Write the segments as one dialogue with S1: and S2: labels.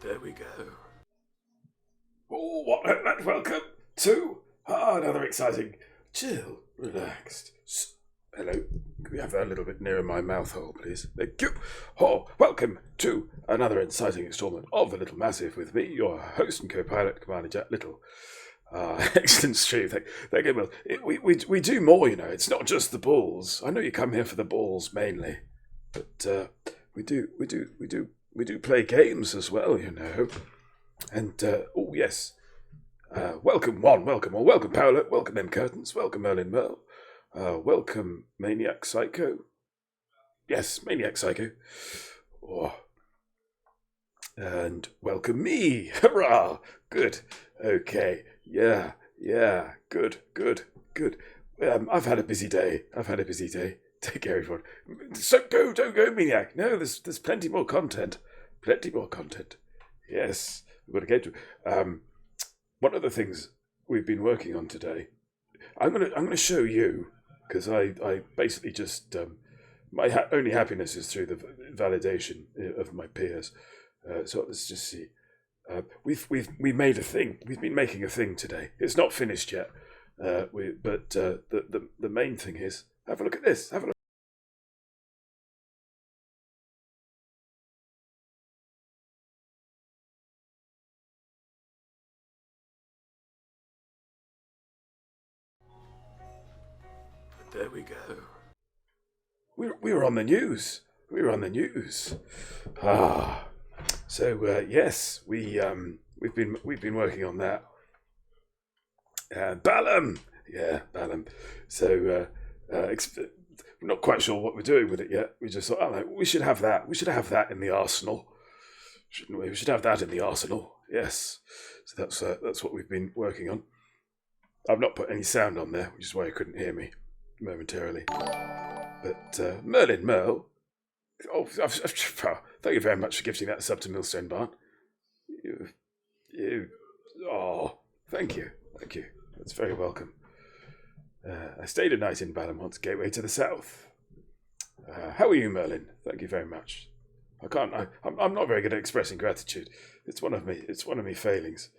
S1: There we go. Oh, and welcome to another exciting, chill, relaxed. Hello, can we have that a little bit nearer my mouth hole, please? Thank you. Oh, welcome to another exciting installment of The Little Massive with me, your host and co-pilot, Commander Jack Lyttle. Excellent stream. Thank you, Will. We do more, you know. It's not just the balls. I know you come here for the balls mainly, but we do play games as well, you know. And oh yes, welcome one, welcome all, welcome Paolo, welcome M Curtains, welcome Merlin Merle, welcome Maniac Psycho. Yes, Maniac Psycho. Oh. And welcome me. Hurrah! Good. Okay. Yeah. Good. I've had a busy day. Take care, everyone. So don't go, Maniac. No, there's plenty more content. Yes, we've got to get to. One of the things we've been working on today, I'm gonna show you, because I basically just my only happiness is through the validation of my peers. So let's just see. We made a thing. We've been making a thing today. It's not finished yet. But the main thing is, have a look at this. Have a look. There we go. We were on the news. So yes, we've been working on that. Balaam. So we're not quite sure what we're doing with it yet. We just thought, oh, we should have that. We should have that in the arsenal, shouldn't we? We should have that in the arsenal. Yes. So that's what we've been working on. I've not put any sound on there, which is why you couldn't hear me momentarily. But Merlin Merle. Oh, thank you very much for gifting that sub to Millstone Barn. Oh, thank you. That's very welcome. I stayed a night in Balamont, gateway to the south. How are you, Merlin? Thank you very much. I'm not very good at expressing gratitude. It's one of me failings.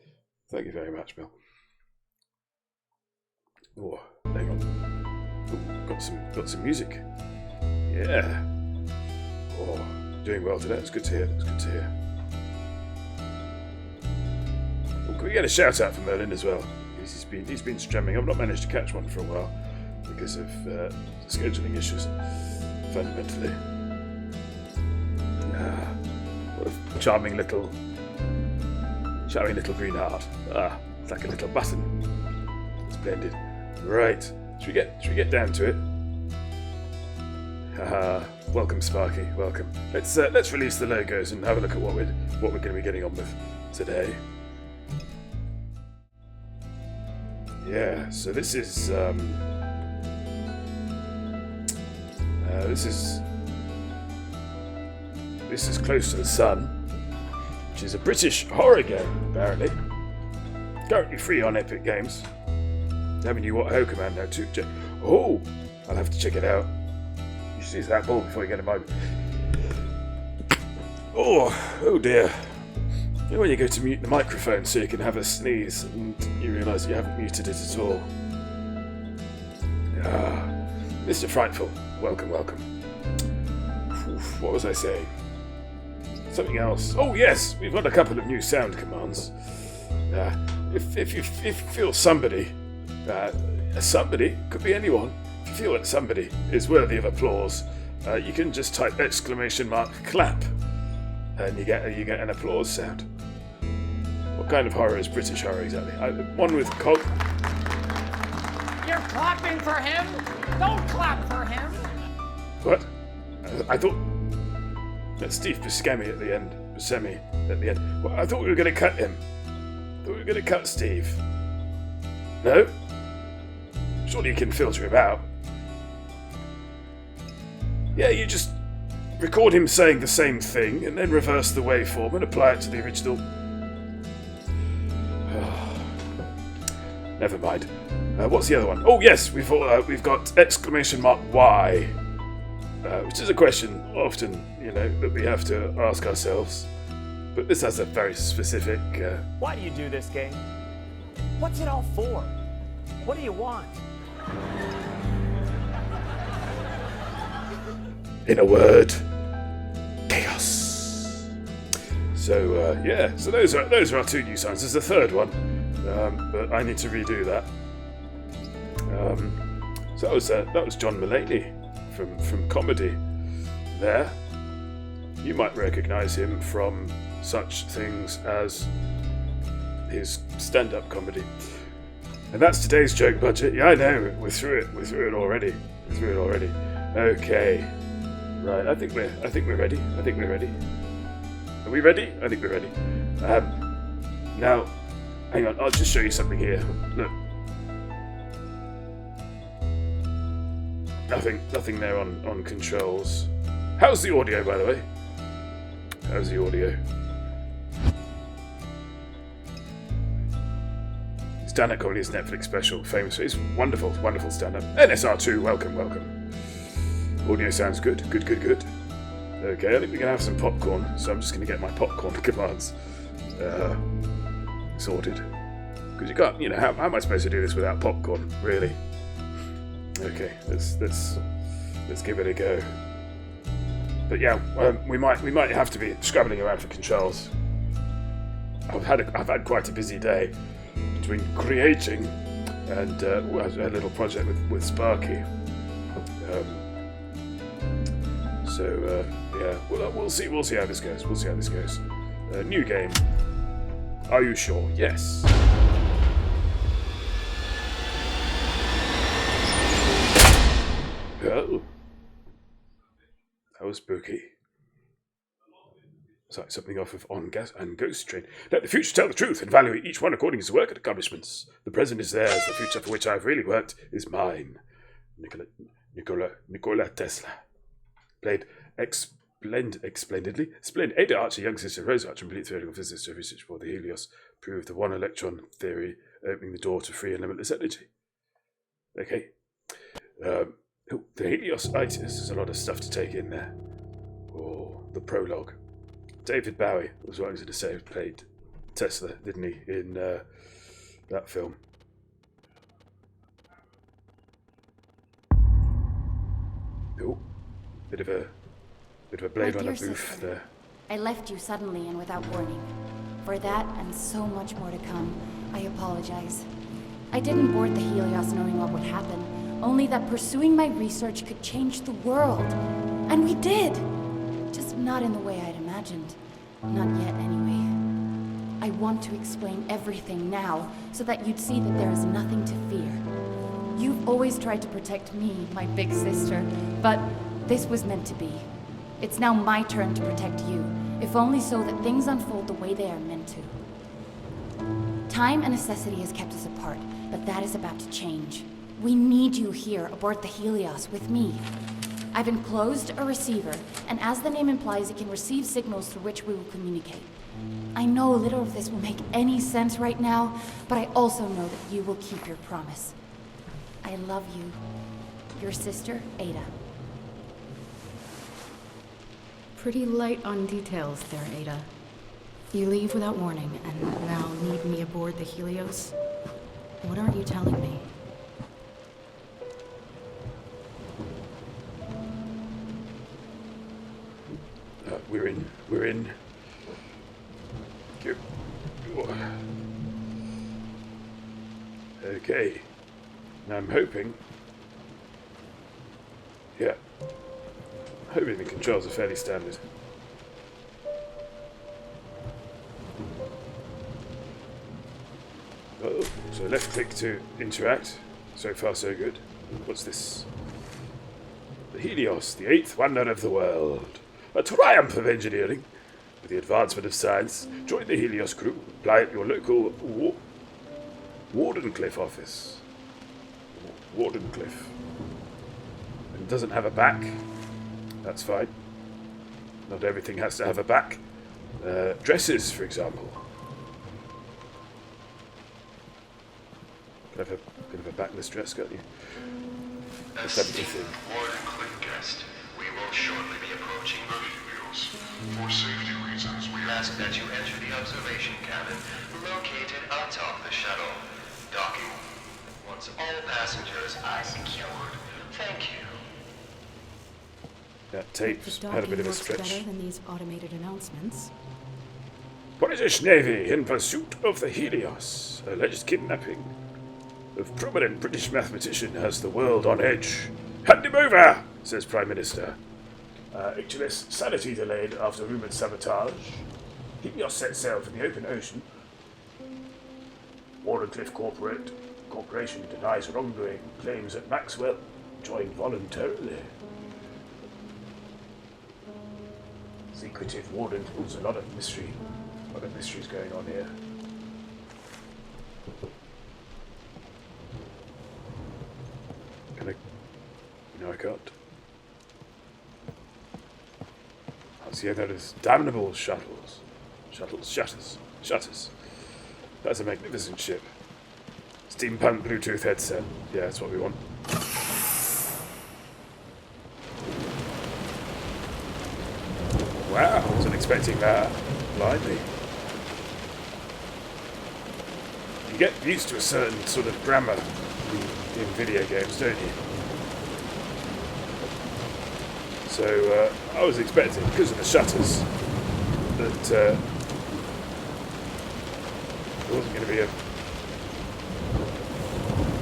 S1: Thank you very much, Mel. Oh, hang on. Ooh, got some music. Yeah. Oh, doing well today. It's good to hear. Well, can we get a shout out for Merlin as well? He's been strumming. I've not managed to catch one for a while because of scheduling issues, fundamentally. What a charming little green heart. It's like a little button. Splendid. Right. Should we get down to it? Welcome, Sparky. Welcome. Let's release the logos and have a look at what we're going to be getting on with today. Yeah. So this is Close to the Sun, which is a British horror game, apparently. Currently free on Epic Games. Haven't you what Command now too? Oh, I'll have to check it out. You seize that ball before you get a moment. Oh dear. You know when you go to mute the microphone so you can have a sneeze and you realise you haven't muted it at all. Mr. Frightful, welcome. Oof, what was I saying? Something else. Oh yes, we've got a couple of new sound commands. If you feel somebody, could be anyone. If you feel that somebody is worthy of applause, you can just type !clap, and you get an applause sound. What kind of horror is British horror exactly? One with cog.
S2: You're clapping for him? Don't clap for him.
S1: What? I thought that's Steve Buscemi at the end. Well, I thought we were going to cut him. I thought we were going to cut Steve. No? Surely you can filter him out. Yeah, you just record him saying the same thing and then reverse the waveform and apply it to the original. Never mind. What's the other one? Oh yes, we've got !Y, which is a question often, that we have to ask ourselves. but this has a very specific.
S2: Why do you do this game? What's it all for? What do you want?
S1: In a word, chaos. So yeah, so those are our 2 new signs. There's a third one, but I need to redo that. So that was John Mulaney from comedy. There, you might recognise him from such things as his stand-up comedy. And that's today's joke budget. Yeah, I know. We're through it. We're through it already. Okay. Right. I think we're ready. Are we ready? I think we're ready. Now, hang on. I'll just show you something here. Look. Nothing there on controls. How's the audio, by the way? How's the audio? Stand-up comedy is Netflix special, famous for its wonderful stand-up. NSR2, welcome. Audio sounds good. Okay, I think we can have some popcorn, so I'm just going to get my popcorn commands sorted. Because you can't, how am I supposed to do this without popcorn, really? Okay, let's give it a go. But yeah, we might have to be scrabbling around for controls. I've had quite a busy day between creating and a little project with Sparky. Yeah, we'll see how this goes. New game. Are you sure? Yes. Oh, that was spooky. It's like something off of On Gas and Ghost Train. Let the future tell the truth and value each one according to his work and accomplishments. The present is theirs. The future for which I have really worked is mine. Nikola Tesla. Played splendidly. Splendid. Ada Archer, young sister Rose Archer, complete theoretical physicist of research for the Helios, proved the one electron theory, opening the door to free and limitless energy. Okay. The Helios-itis. There's a lot of stuff to take in there. Oh, the prologue. David Bowie was what I was going to say. Played Tesla, didn't he, in that film? Oh, bit of a Blade Runner booth there.
S3: I left you suddenly and without warning. For that and so much more to come, I apologize. I didn't board the Helios knowing what would happen, only that pursuing my research could change the world. And we did! Just not in the way I'd imagined. Not yet, anyway. I want to explain everything now, so that you'd see that there is nothing to fear. You've always tried to protect me, my big sister, but this was meant to be. It's now my turn to protect you, if only so that things unfold the way they are meant to. Time and necessity has kept us apart, but that is about to change. We need you here aboard the Helios with me. I've enclosed a receiver, and as the name implies, it can receive signals through which we will communicate. I know little of this will make any sense right now, but I also know that you will keep your promise. I love you. Your sister, Ada.
S4: Pretty light on details there, Ada. You leave without warning, and now need me aboard the Helios? What aren't you telling me?
S1: We're in. Okay. Now I'm hoping. Yeah. Hoping the controls are fairly standard. Oh, so left click to interact. So far so good. What's this? The Helios, the 8th wonder of the world. A triumph of engineering. With the advancement of science, join the Helios crew. Apply at your local Wardenclyffe office. Wardenclyffe. And it doesn't have a back. That's fine. Not everything has to have a back. Dresses, for example. Could have a backless dress, can't you?
S5: Esteemed Wardenclyffe guest, we will shortly be approaching the Helios. For safety reasons, we have ask that you enter the observation cabin located atop the shuttle. Docking. Once all passengers are secured. Thank you.
S1: That
S4: The
S1: tape's had a bit
S4: docking
S1: of a
S4: works
S1: stretch.
S4: better than these automated announcements.
S1: British Navy in pursuit of the Helios. Alleged kidnapping of prominent British mathematician has the world on edge. Hand him over, says Prime Minister. HMS Sanity delayed after rumoured sabotage. Helios set sail for the open ocean. Wardenclyffe Corporation denies wrongdoing, claims that Maxwell joined voluntarily. Secretive Warden. There's a lot of mystery. A lot of mysteries going on here. Can I? No, I can't. I see those damnable shuttles. Shutters. That's a magnificent ship. Steampunk Bluetooth headset. Yeah, that's what we want. Wow, I wasn't expecting that. Blimey. You get used to a certain sort of grammar in video games, don't you? So I was expecting, because of the shutters, that there wasn't going to be a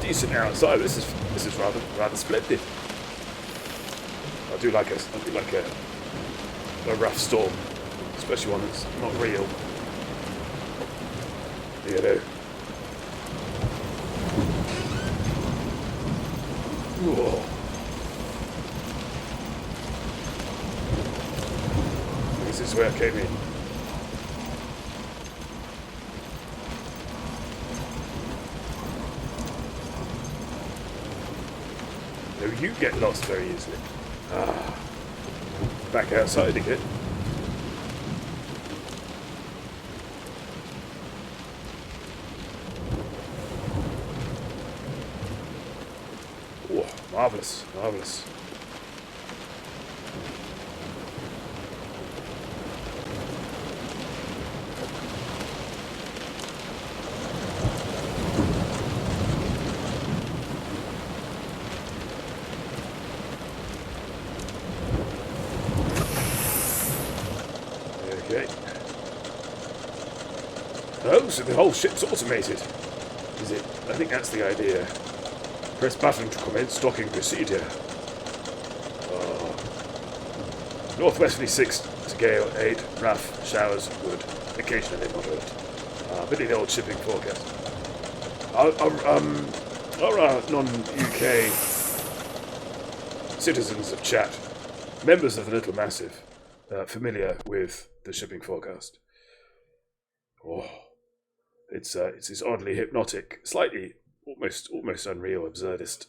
S1: decent outside. This is rather splendid. I do like a rough storm, especially one that's not real. You know. Whoa. This is where I came in. No, you get lost very easily. Back outside again. Oh, marvellous. Okay. Oh, so the whole ship's automated. Is it? I think that's the idea. Press button to commence docking procedure. Northwesterly 6 to gale 8, rough, showers, good, occasionally moderate. Bit of the old shipping forecast. Are non-UK citizens of chat, members of the Little Massive, familiar with the shipping forecast? Oh, it's this oddly hypnotic, slightly almost unreal, absurdist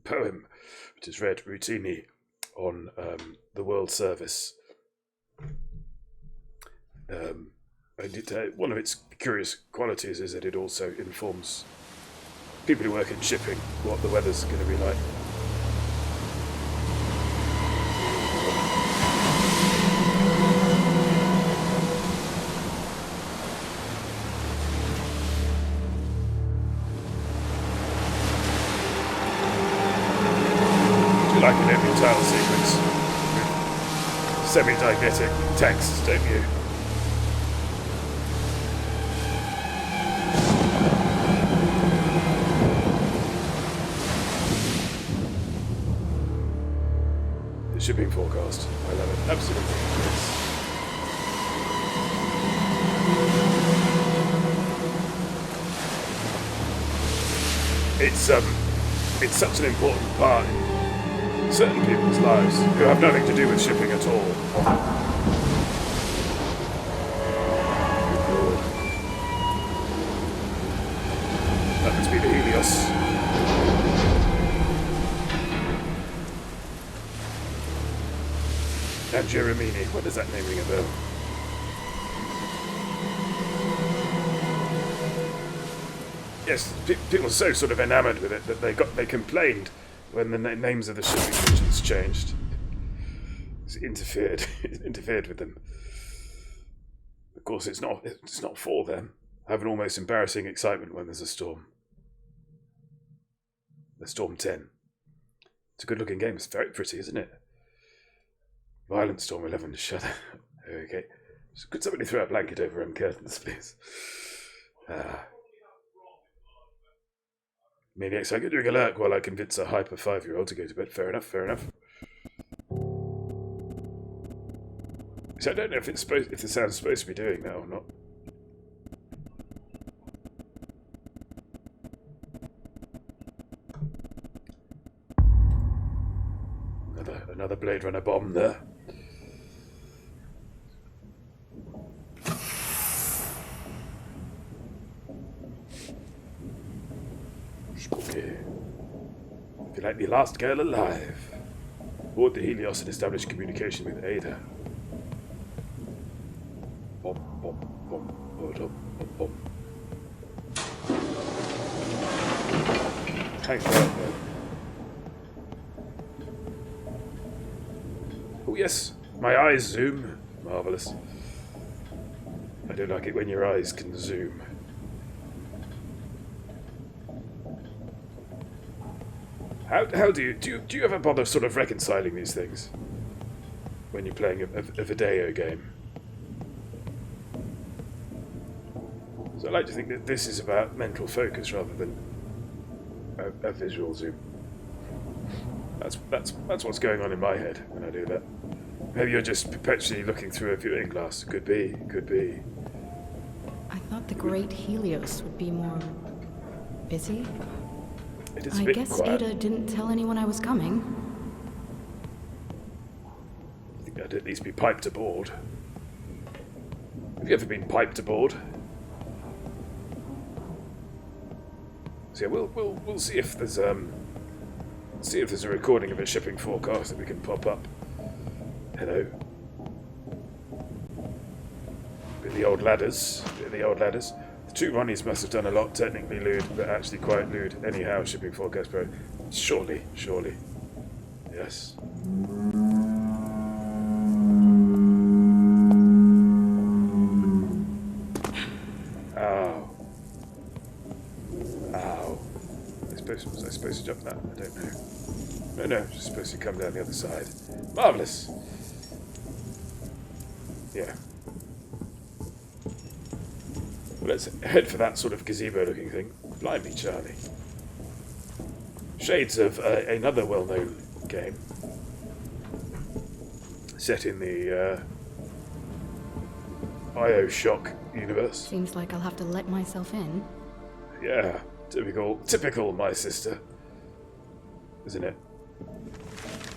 S1: poem, which is read routinely on the World Service. And one of its curious qualities is that it also informs people who work in shipping what the weather's going to be like. Like an epic title sequence with semi-didactic text, don't you? The shipping forecast, I love it, absolutely. Yes. It's such an important part in certain people's lives who have nothing to do with shipping at all. That must be the Helios. And Jeremini. What does that name ring a bell? Yes, people are so sort of enamoured with it that they complained when the names of the shipping regions changed. It interfered with them. Of course, it's not for them. I have an almost embarrassing excitement when there's a storm. The Storm 10. It's a good-looking game. It's very pretty, isn't it? Violent Storm 11. Shut up. Okay. Could somebody throw a blanket over them curtains, please? Maniacs, I could doing a lurk while I convince a hyper 5-year-old to go to bed. Fair enough, fair enough. So I don't know if the sound's supposed to be doing that or not. Another Blade Runner bomb there. Spooky. If you're like the last girl alive, board the Helios and establish communication with Ada. Bom, bom, bom, bom, bom, bom. Thanks for that, man. Oh yes, my eyes zoom. Marvellous. I don't like it when your eyes can zoom. How do you ever bother sort of reconciling these things when you're playing a video game? So I like to think that this is about mental focus rather than a visual zoom. That's what's going on in my head when I do that. Maybe you're just perpetually looking through a viewing glass. Could be.
S4: I thought the Great Helios would be more busy.
S1: It is a
S4: I
S1: bit
S4: guess
S1: quiet.
S4: Ada didn't tell anyone I was coming.
S1: I think I'd at least be piped aboard. Have you ever been piped aboard? So yeah, we'll see if there's a recording of a shipping forecast that we can pop up. Hello. Bit of the old ladders. The two Ronnies must have done a lot technically lewd, but actually quite lewd. Anyhow, shipping forecast pro. Surely. Yes. Ow. Was I supposed to jump that? I don't know. No, just supposed to come down the other side. Marvellous! Yeah. Well, let's head for that sort of gazebo-looking thing. Blimey, Charlie. Shades of another well-known game. Set in the BioShock universe.
S4: Seems like I'll have to let myself in.
S1: Yeah, typical my sister. Isn't it?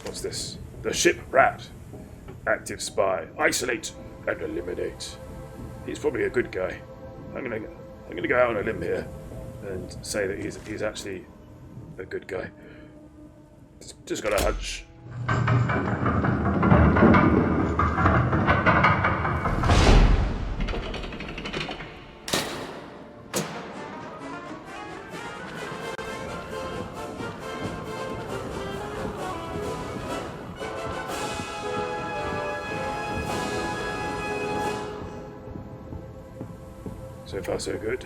S1: What's this? The ship rat. Active spy. Isolate and eliminate. He's probably a good guy. I'm gonna go out on a limb here and say that he's actually a good guy. Just got a hunch. So far, so good.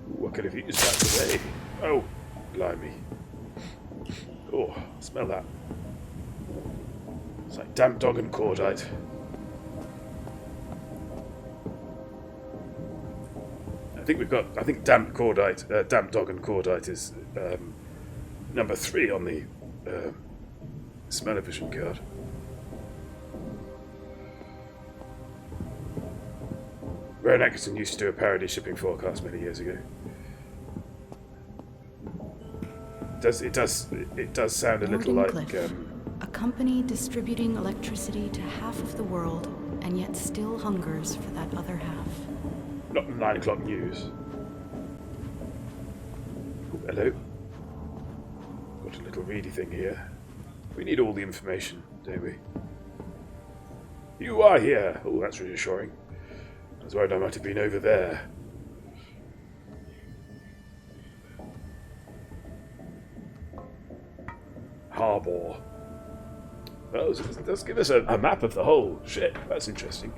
S1: What could have used that today? Oh, blimey. Oh, smell that. It's like damp dog and cordite. I think damp dog and cordite is number 3 on the smell-o-vision card. Rowan Atkinson used to do a parody shipping forecast many years ago. It does sound a little like
S4: a company distributing electricity to half of the world and yet still hungers for that other half.
S1: not 9 o'clock news. Oh, hello. Got a little reedy thing here. We need all the information, don't we? You are here. Oh, that's reassuring. I was worried I might have been over there. Harbour. Well, it does give us a map of the whole ship. That's interesting.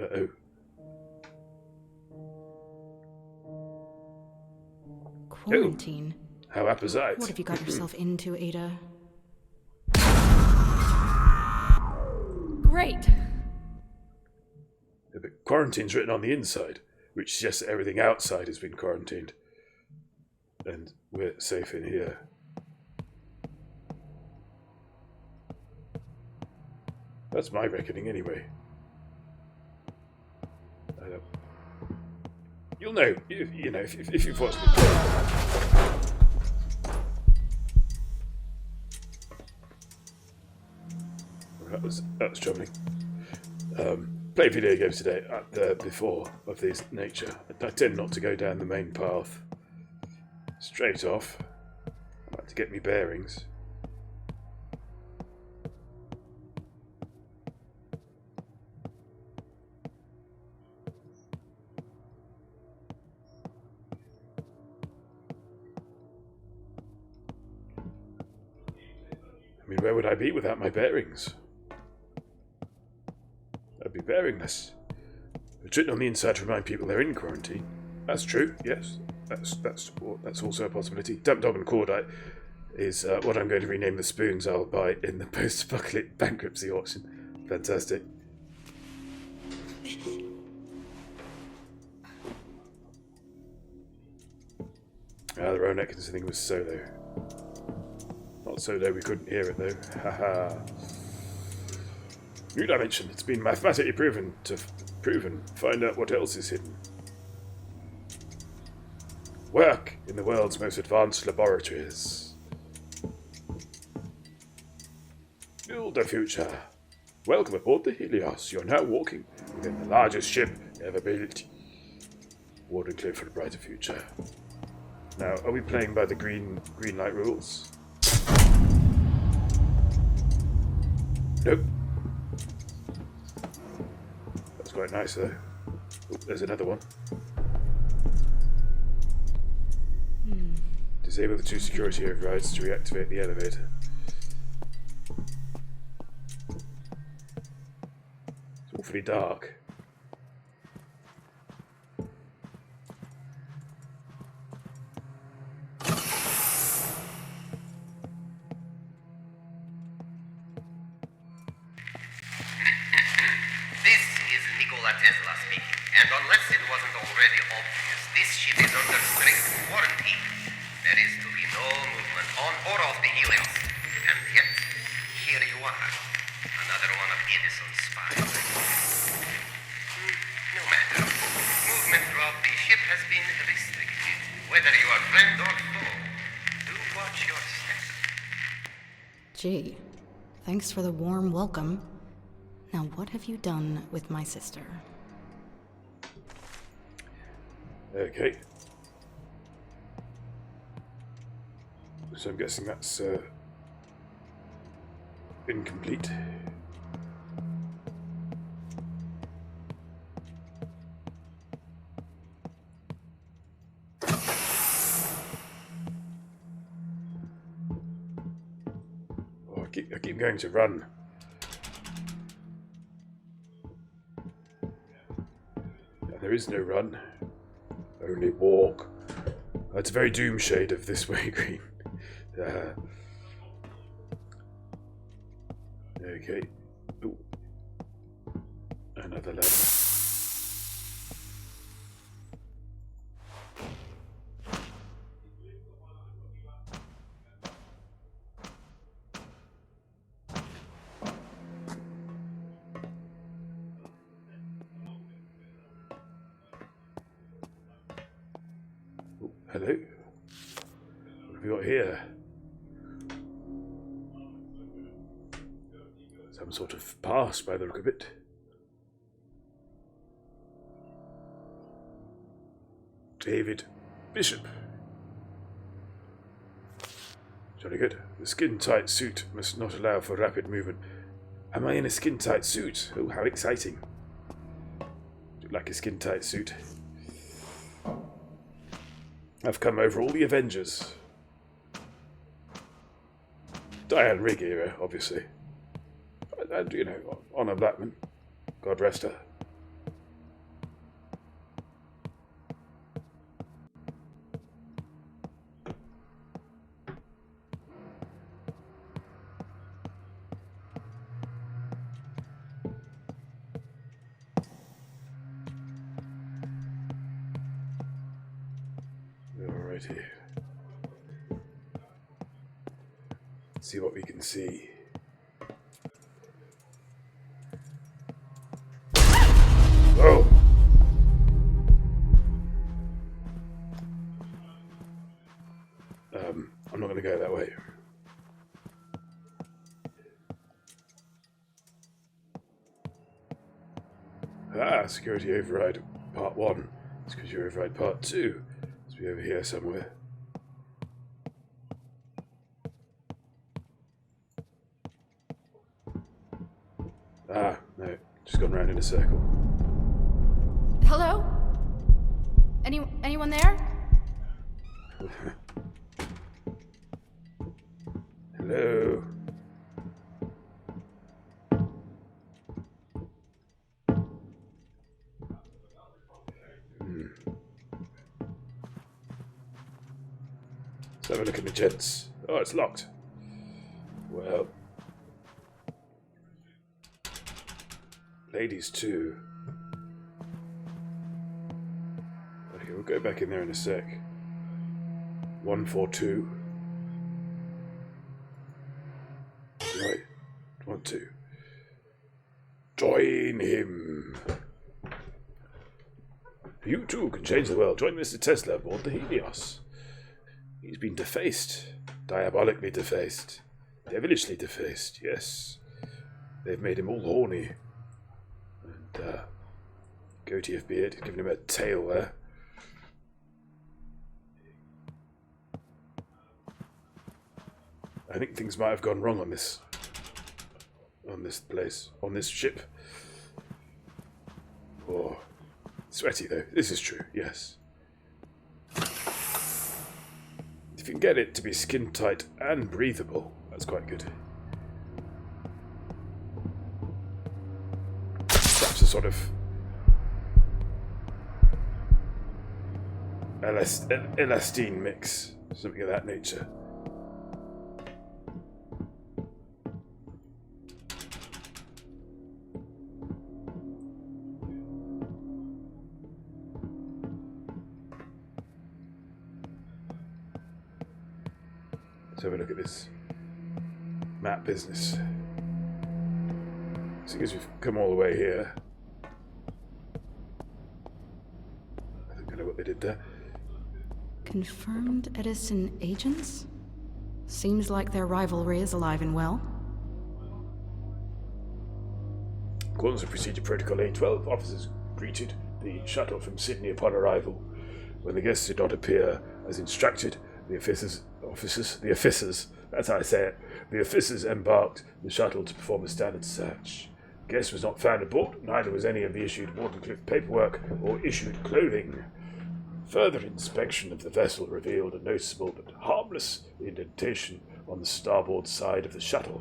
S1: Uh-oh.
S4: Quarantine?
S1: How apposite.
S4: What have you got yourself into, Ada?
S3: Great!
S1: Yeah, but quarantine's written on the inside, which suggests that everything outside has been quarantined. And we're safe in here. That's my reckoning, anyway. I don't... You'll know, if you've watched the... That was troubling. Played video games today before of this nature. I tend not to go down the main path straight off. I like to get me bearings. I mean, where would I be without my bearings? I'd be bearingless. It's written on the inside to remind people they're in quarantine. That's true, yes. That's also a possibility. Damp Dog and Cordite is what I'm going to rename the spoons I'll buy in the post-apocalyptic bankruptcy auction. Fantastic. The Rowan Atkins thing was solo. Not solo, we couldn't hear it though. Haha. New dimension. It's been mathematically proven. Find out what else is hidden. Work in the world's most advanced laboratories. Build a future. Welcome aboard the Helios. You're now walking within the largest ship ever built. Warden clear for a brighter future. Now, are we playing by the green light rules? Nope. That's quite nice though. Oh, there's another one. Disable the 2 security overrides to reactivate the elevator. It's awfully dark.
S5: And unless it wasn't already obvious, this ship is under strict quarantine. There is to be no movement on or off the Helios. And yet, here you are. Another one of Edison's spies. No matter. Movement throughout the ship has been restricted. Whether you are friend or foe, do watch your step.
S4: Gee, thanks for the warm welcome. Now what have you done with my sister?
S1: Okay. So I'm guessing that's incomplete. Oh, I keep going to run. And there is no run. Only walk. That's very doom shade of this way, Green. Okay. Ooh. Another level. Ooh, hello. What have we got here? Some sort of pass by the look of it. David Bishop. Jolly good. The skin-tight suit must not allow for rapid movement. Am I in a skin-tight suit? Oh, how exciting. Do you like a skin-tight suit? I've come over all the Avengers. Diane Rigg era, obviously. And, Honor Blackman. God rest her. security. See what we can see. Oh! I'm not going to go that way. Security override part 1. Security override part 2. Must be over here somewhere. No. Just gone round in a circle.
S3: Hello? Anyone there?
S1: Hello? Let's have a look at the gents. Oh, it's locked. Well. Ladies too. Okay, we'll go back in there in a sec. 142. Right. 1, 2. Join him. You too can change the world. Join Mr. Tesla aboard the Helios. He's been defaced. Diabolically defaced. Devilishly defaced, yes. They've made him all horny. And, goatee of beard. Giving him a tail there. I think things might have gone wrong on this place, on this ship. Oh, sweaty though. This is true, yes. If you can get it to be skin tight and breathable, that's quite good. Perhaps a sort of elastine mix, something of that nature. Let's have a look at this map business. Seeing as we've come all the way here, I think I know what they did there.
S4: Confirmed Edison agents? Seems like their rivalry is alive and well.
S1: According to Procedure Protocol A12, officers greeted the shuttle from Sydney upon arrival. When the guests did not appear as instructed, the officers, that's how I say it, the officers embarked the shuttle to perform a standard search. Guest was not found aboard, neither was any of the issued Wardenclyffe paperwork or issued clothing. Further inspection of the vessel revealed a noticeable but harmless indentation on the starboard side of the shuttle.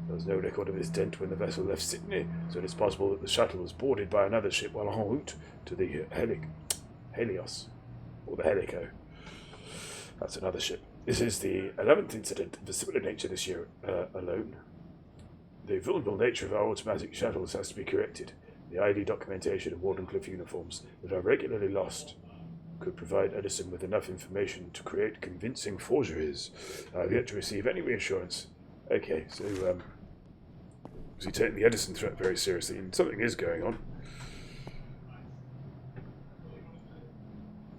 S1: There was no record of this dent when the vessel left Sydney, so it is possible that the shuttle was boarded by another ship while en route to the Helios, or the Helico. That's another ship. This is the 11th incident of a similar nature this year alone. The vulnerable nature of our automatic shuttles has to be corrected. The ID documentation of Wardenclyffe uniforms that are regularly lost could provide Edison with enough information to create convincing forgeries. I have yet to receive any reassurance. Okay, so we take the Edison threat very seriously, and something is going on.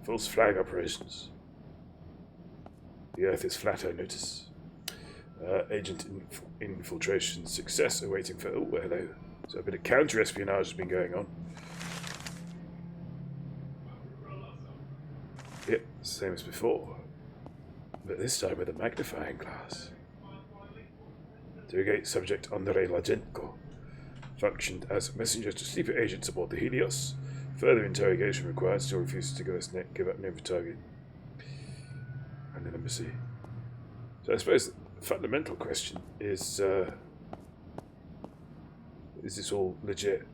S1: False flag operations. The Earth is flat, I notice. Agent infiltration success awaiting for... Oh, hello. So a bit of counter-espionage has been going on. Yep, same as before. But this time with a magnifying glass. Interrogate subject Andrei Lajenko. Functioned as messenger to sleeper agents aboard the Helios. Further interrogation required. Still refuses to give up name for target. And then let me see. So I suppose the fundamental question is this all legit?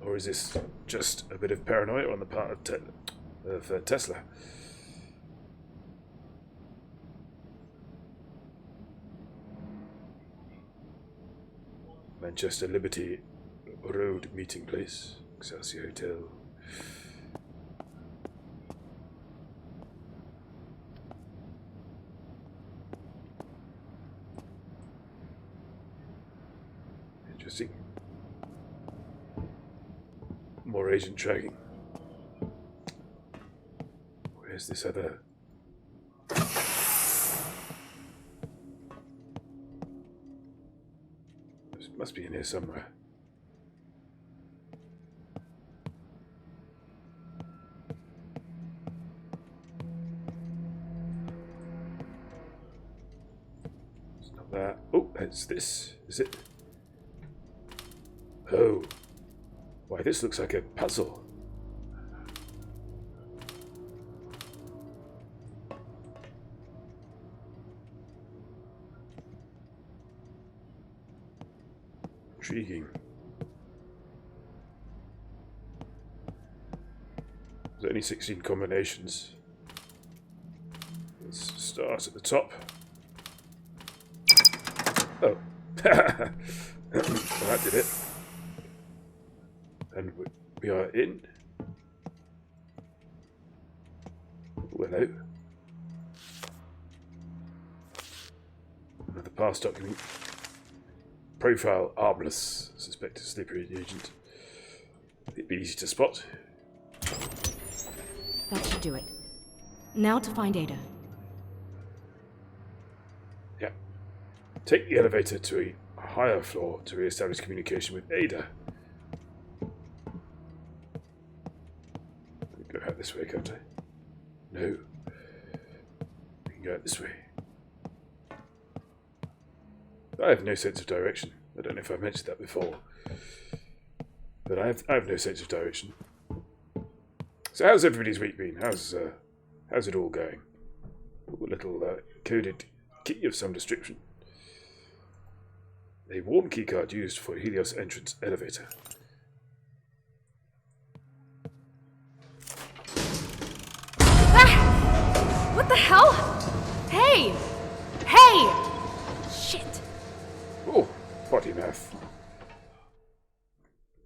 S1: Or is this just a bit of paranoia on the part of Tesla? Manchester Liberty Road meeting place, Excelsior Hotel. Interesting. More agent tracking. Where's this other? This must be in here somewhere. It's not that. Oh, it's this. Is it? Oh. Why, this looks like a puzzle. Intriguing. There's only 16 combinations. Let's start at the top. Oh. Well, that did it. And we are in. Oh, hello. Another past document. Profile armless. Suspected slippery agent. It'd be easy to spot.
S4: That should do it. Now to find Ada.
S1: Yeah. Take the elevator to a higher floor to re-establish communication with Ada. Go out this way, can't I? No. We can go out this way. I have no sense of direction. I don't know if I've mentioned that before. But I have no sense of direction. So how's everybody's week been? How's it all going? Ooh, a little coded key of some description. A warm keycard used for Helios entrance elevator.
S4: What the hell? Hey! Hey! Shit.
S1: Oh, potty mouth.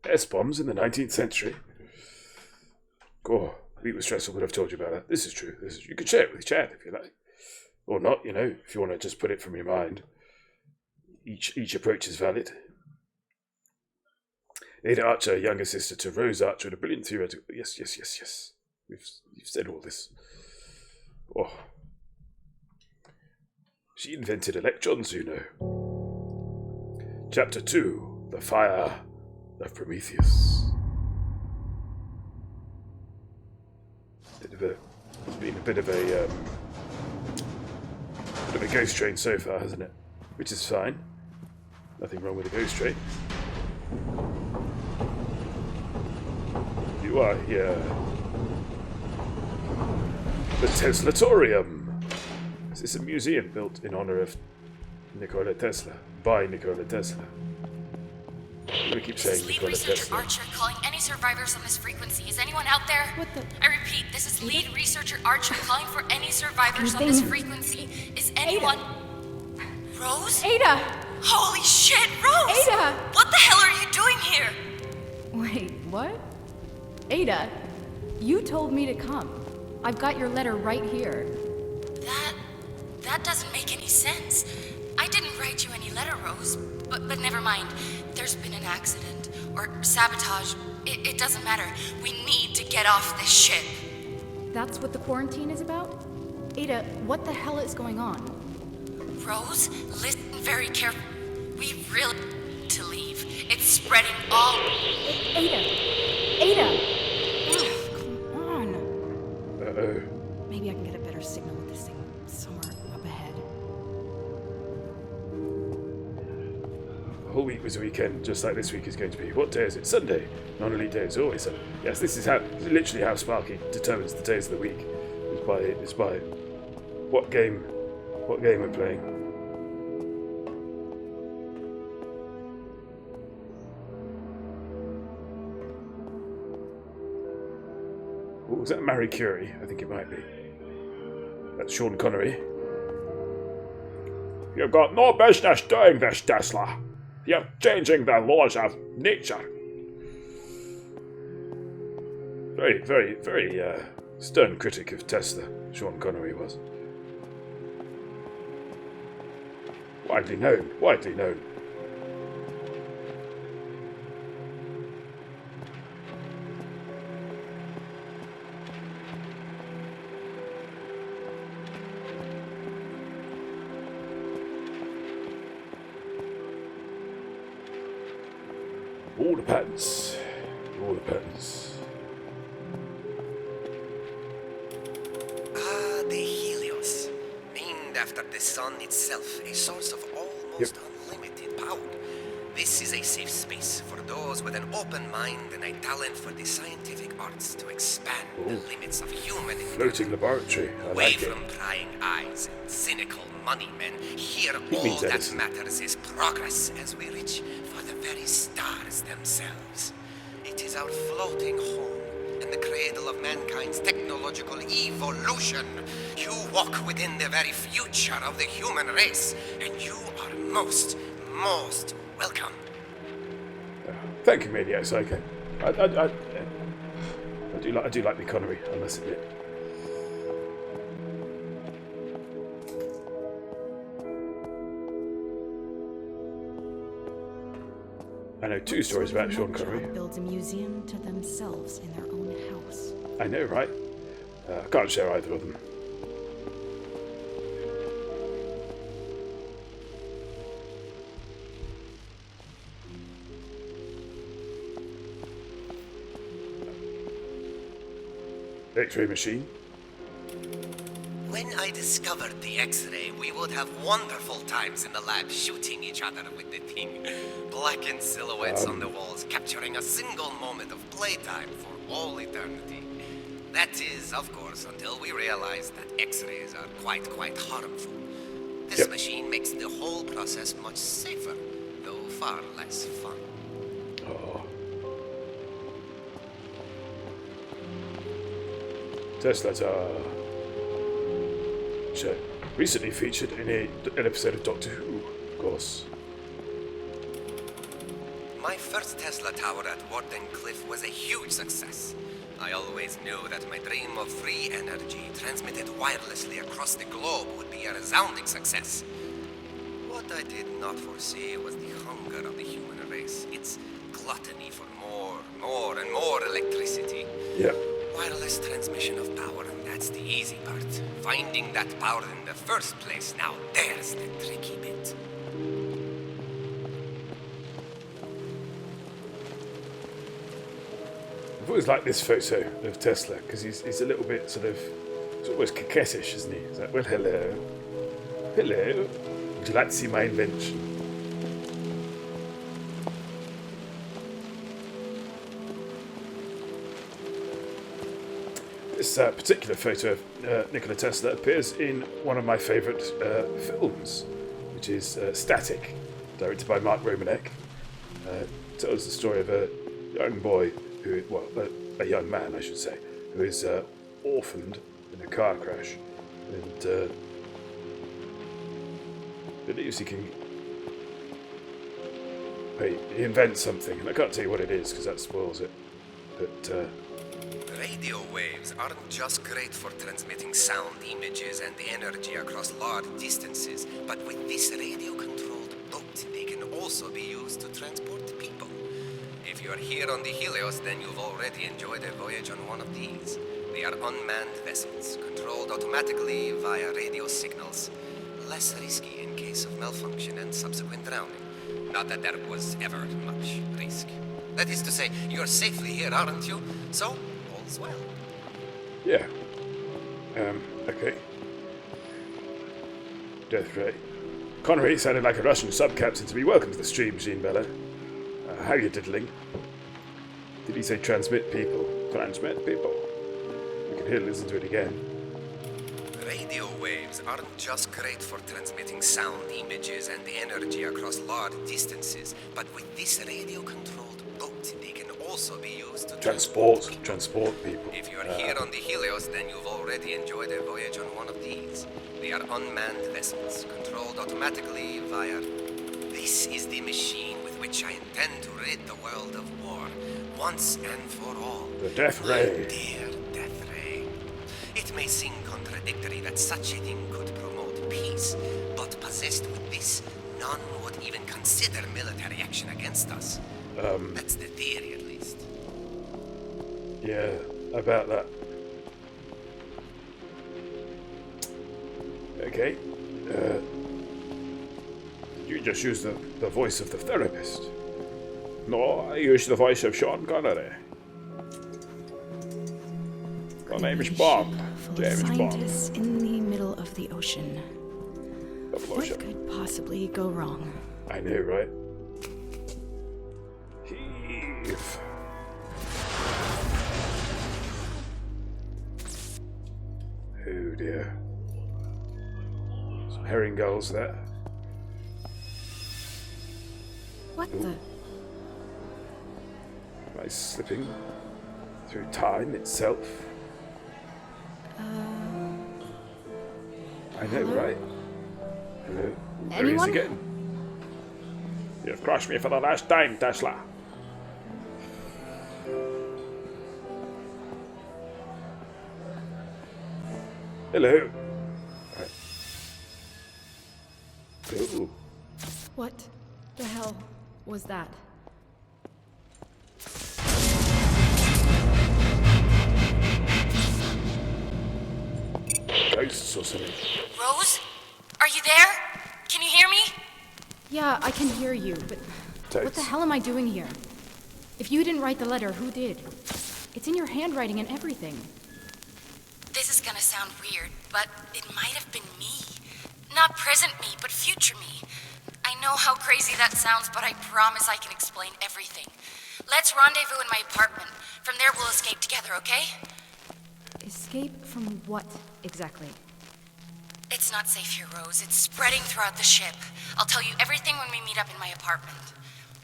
S1: S-bombs in the 19th century. Oh, week was stressful, would have told you about that. This is true. You could share it with Chad if you like. Or not, you know, if you want to just put it from your mind. Each approach is valid. Ada Archer, younger sister to Rose Archer, a brilliant theoretical... Yes. You've said all this. Oh. She invented electrons, you know. Chapter 2, The Fire of Prometheus. It's been a bit of a ghost train so far, hasn't it? Which is fine. Nothing wrong with a ghost train. You are here. The Teslatorium. Is this a museum built in honor of Nikola Tesla? By Nikola Tesla. I'm gonna keep saying
S3: Lead
S1: Nikola
S3: researcher
S1: Tesla.
S3: Archer calling any survivors on this frequency. Is anyone out there?
S4: What the...
S3: I repeat, this is lead researcher Archer calling for any survivors on this frequency. Is anyone... Rose?
S4: Ada!
S3: Holy shit, Rose!
S4: Ada!
S3: What the hell are you doing here?
S4: Wait, what? Ada, you told me to come. I've got your letter right here.
S3: That doesn't make any sense. I didn't write you any letter, Rose. But never mind. There's been an accident. Or sabotage. It doesn't matter. We need to get off this ship.
S4: That's what the quarantine is about? Ada, what the hell is going on?
S3: Rose, listen very carefully. We really need to leave. It's spreading all...
S4: Ada! Ada! Ugh, come on.
S1: Uh-oh.
S4: Maybe I can get a better signal with this thing somewhere up ahead.
S1: The whole week was a weekend, just like this week is going to be. What day is it? Sunday. Non-elite day is always Sunday. Yes, this is literally how Sparky determines the days of the week. It's by what game we're playing. Oh, was that Marie Curie? I think it might be. That's Sean Connery. You've got no business doing this, Tesla. You're changing the laws of nature. Very, very, very stern critic of Tesla, Sean Connery was. Widely known. All depends. All depends.
S5: Ah, the Helios. Named after the sun itself, a source of almost unlimited power. This is a safe space for those with an open mind and a talent for the scientific arts to expand the limits of human
S1: Floating laboratory. I
S5: away
S1: like it.
S5: from prying eyes and cynical money men. Here all
S1: means
S5: that
S1: Edison.
S5: matters is progress as we reach for the very stars themselves. It is our floating home and the cradle of mankind's technological evolution. You walk within the very future of the human race, and you are most welcome.
S1: Thank you, Maniac Psycho. I do like the economy, I must admit. I know two stories about Sean Connery.
S4: Builds a museum to themselves in their own house.
S1: I know, right? I can't share either of them. X-ray machine.
S5: When I discovered the X-ray, we would have wonderful times in the lab shooting each other with the thing. Blackened silhouettes on the walls, capturing a single moment of playtime for all eternity. That is, of course, until we realized that X-rays are quite harmful. This
S1: Yep.
S5: machine makes the whole process much safer, though far less fun.
S1: Oh. Tesla's show. Recently featured in an episode of Doctor Who, of course.
S5: My first Tesla tower at Warden Cliff was a huge success. I always knew that my dream of free energy transmitted wirelessly across the globe would be a resounding success. What I did not foresee was the hunger of the human race, its gluttony for more and more electricity.
S1: Yep.
S5: Wireless transmission of power, that's the easy part. Finding that power in the first place, now there's the tricky bit.
S1: I've always liked this photo of Tesla because he's a little bit sort of, it's almost coquettish, isn't he? He's like, well, hello. Hello. Would you like to see my invention? This particular photo of Nikola Tesla appears in one of my favourite films, which is Static, directed by Mark Romanek. Tells the story of a young boy who, well, a young man, I should say, who is orphaned in a car crash, and believes he can. He invents something, and I can't tell you what it is because that spoils it. But
S5: Radio waves aren't just great for transmitting sound, images, and energy across large distances, but with this radio-controlled boat, they can also be used to transport people. If you're here on the Helios, then you've already enjoyed a voyage on one of these. They are unmanned vessels, controlled automatically via radio signals. Less risky in case of malfunction and subsequent drowning. Not that there was ever much risk. That is to say, you're safely here, aren't you? So, all's well.
S1: yeah. Okay. Death Ray. Connery sounded like a Russian sub-captain to me. Welcome to the stream, Machine Bella. How you diddling? Did he say transmit people? Transmit people. We can hear, listen to it again.
S5: Radio waves aren't just great for transmitting sound, images, and energy across large distances, but with this radio-controlled boat, they can also be used to
S1: Transport
S5: people.
S1: people.
S5: If you're here on the Helios, then you've already enjoyed a voyage on one of these. They are unmanned vessels, controlled automatically via... This is the machine with which I intend to rid the world of war, once and for all.
S1: The Death
S5: My
S1: Ray.
S5: dear Death Ray. It may seem contradictory that such a thing could promote peace, but possessed with this, none would even consider military action against us. That's the theory, at least.
S1: Yeah, about that. Okay. You just use the voice of the therapist. No, I use the voice of Sean Connery. My name's Bob.
S4: Full of
S1: James Bond.
S4: scientists in the middle of the ocean.
S1: Double
S4: What
S1: ocean.
S4: could possibly go wrong?
S1: I know, right? Heave. Oh dear. Some herring gulls there.
S4: What the?
S1: Am I slipping through time itself? I know, right? Hello. Where is
S3: Anyone?
S1: he getting? You've crushed me for the last time, Tesla. Hello. Right. Ooh.
S4: What the hell was that?
S1: Ghosts or something.
S3: Rose? Are you there? Can you hear me?
S4: Yeah, I can hear you, but what the
S1: Totes.
S4: hell am I doing here? If you didn't write the letter, who did? It's in your handwriting and everything.
S3: This is gonna sound weird, but it might have been me. Not present me, but future me. I know how crazy that sounds, but I promise I can explain everything. Let's rendezvous in my apartment. From there, we'll escape together, okay?
S4: Escape from what exactly?
S3: It's not safe here, Rose. It's spreading throughout the ship. I'll tell you everything when we meet up in my apartment.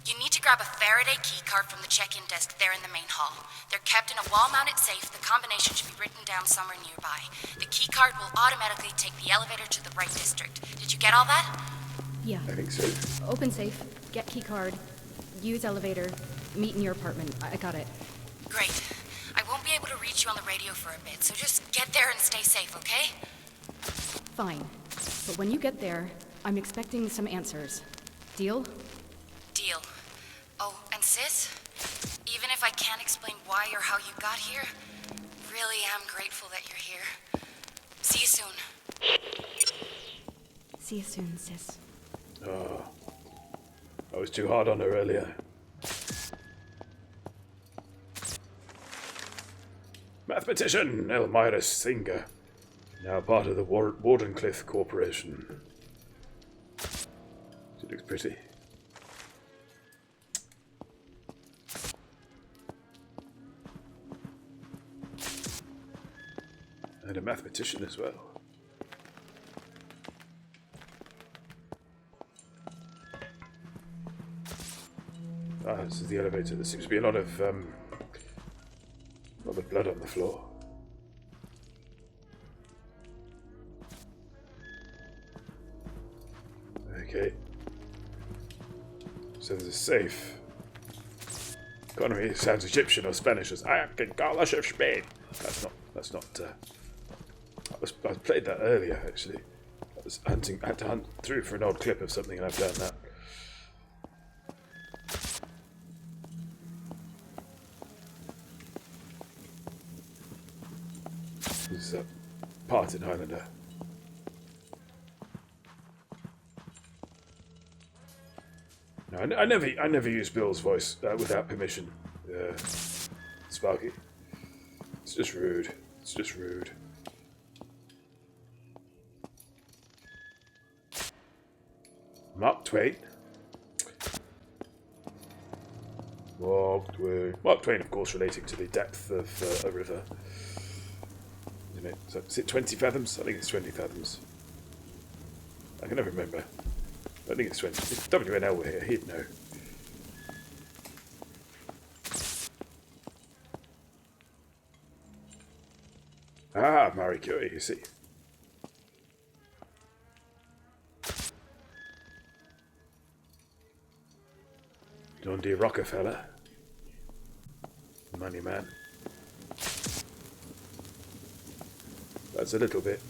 S3: You need to grab a Faraday keycard from the check-in desk there in the main hall. They're kept in a wall-mounted safe. The combination should be written down somewhere nearby. The keycard will automatically take the elevator to the right district. Did you get all that?
S4: Yeah.
S1: I think so.
S4: Open safe, get key card, use elevator, meet in your apartment. I got it.
S3: Great. I won't be able to reach you on the radio for a bit, so just get there and stay safe, okay?
S4: Fine. But when you get there, I'm expecting some answers. Deal?
S3: Deal. Oh, and sis, even if I can't explain why or how you got here, really am grateful that you're here. See you soon.
S4: See you soon, sis.
S1: I was too hard on her earlier. Mathematician Elmira Singer, now part of the Wardenclyffe Corporation. She looks pretty. And a mathematician as well. Ah, this is the elevator. There seems to be a lot of blood on the floor. Okay. So there's a safe. Connery sounds Egyptian or Spanish as I can Carlos of Spain. That's not I played that earlier actually. I had to hunt through for an old clip of something and I've done that. This is a part in Highlander. No, I never use Bill's voice without permission. Sparky. It's just rude. It's just rude. Mark Twain. Mark Twain, of course, relating to the depth of a river. You know, so is it 20 fathoms? I think it's 20 fathoms. I can never remember. I think it's 20. If WNL were here, he'd know. Ah, Marie Curie, you see. John D. Rockefeller. Money man. That's a little bit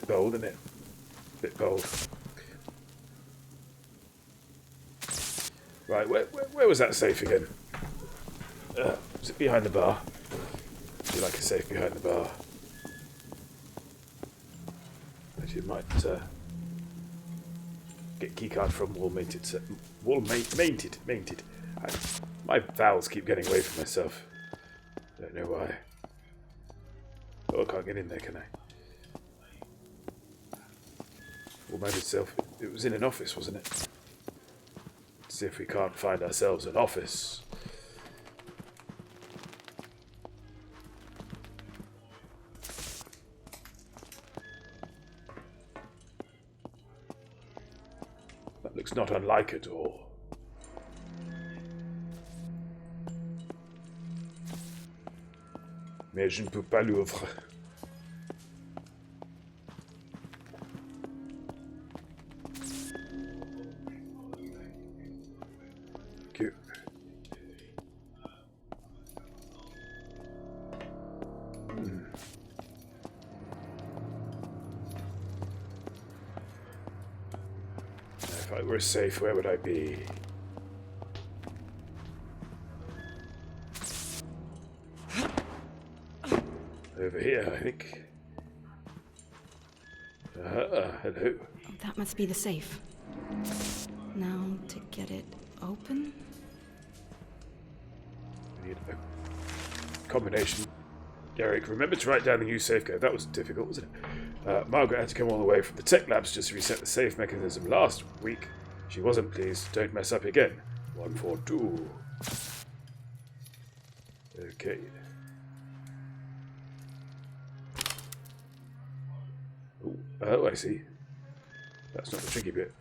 S1: bold, isn't it? Bit bold. Right, where was that safe again? Was it behind the bar? Do you like a safe behind the bar? Actually, it might Get keycard from Mainted. My vowels keep getting away from myself. Don't know why. Oh, I can't get in there, can I? Wall-mounted itself. It was in an office, wasn't it? Let's see if we can't find ourselves an office. That looks not unlike a door. Mais je ne peux pas l'ouvrir. Cute. If I were safe, where would I be? Over here, I think. Hello.
S4: That must be the safe. Now to get it open?
S1: We need a combination. Derek, remember to write down the new safe code. That was difficult, wasn't it? Margaret had to come all the way from the tech labs just to reset the safe mechanism last week. She wasn't pleased. Don't mess up again. 142. Okay. Ooh, oh, I see. That's not the tricky bit.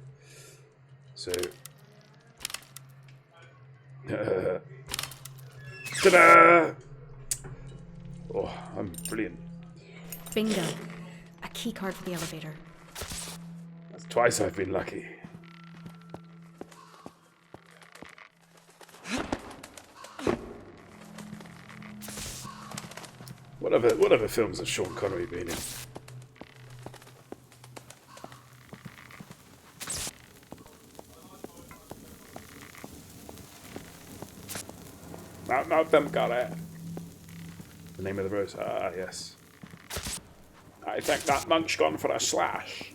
S1: So... ta-da! Oh, I'm brilliant.
S4: Bingo. A key card for the elevator.
S1: That's twice I've been lucky. What other films has Sean Connery been in? Mount them, got it. The name of the rose. Ah, yes. I think that monk's gone for a slash.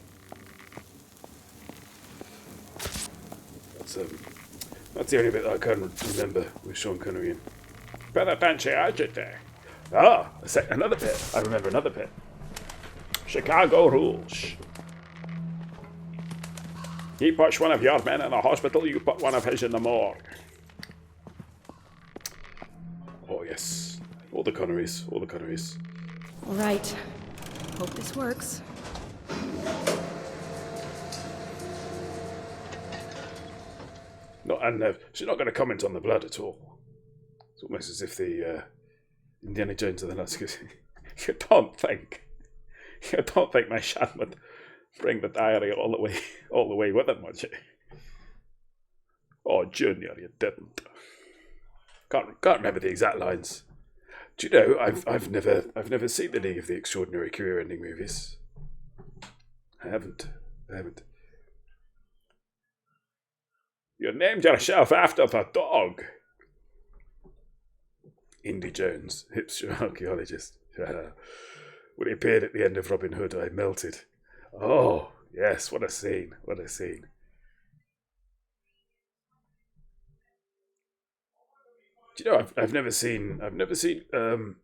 S1: That's the only bit that I can remember with Sean Connery in. Penitentiary agitator. Ah, another bit. I remember another bit. Chicago rules. He puts one of your men in a hospital, you put one of his in the morgue. Oh, yes. All the Connerys. All the Connerys.
S4: All right. Hope this works.
S1: She's not going to comment on the blood at all. It's almost as if the Indiana Jones of the Last goes, you don't think my Shan would bring the diary all the way with him, would you? Oh, Junior, you didn't. Can't remember the exact lines. Do you know I've never seen the League of the Extraordinary career-ending movies. I haven't. You named yourself after the dog. Indy Jones, hipster archaeologist. When he appeared at the end of Robin Hood, I melted. Oh, yes, what a scene. What a scene. Do you know, I've never seen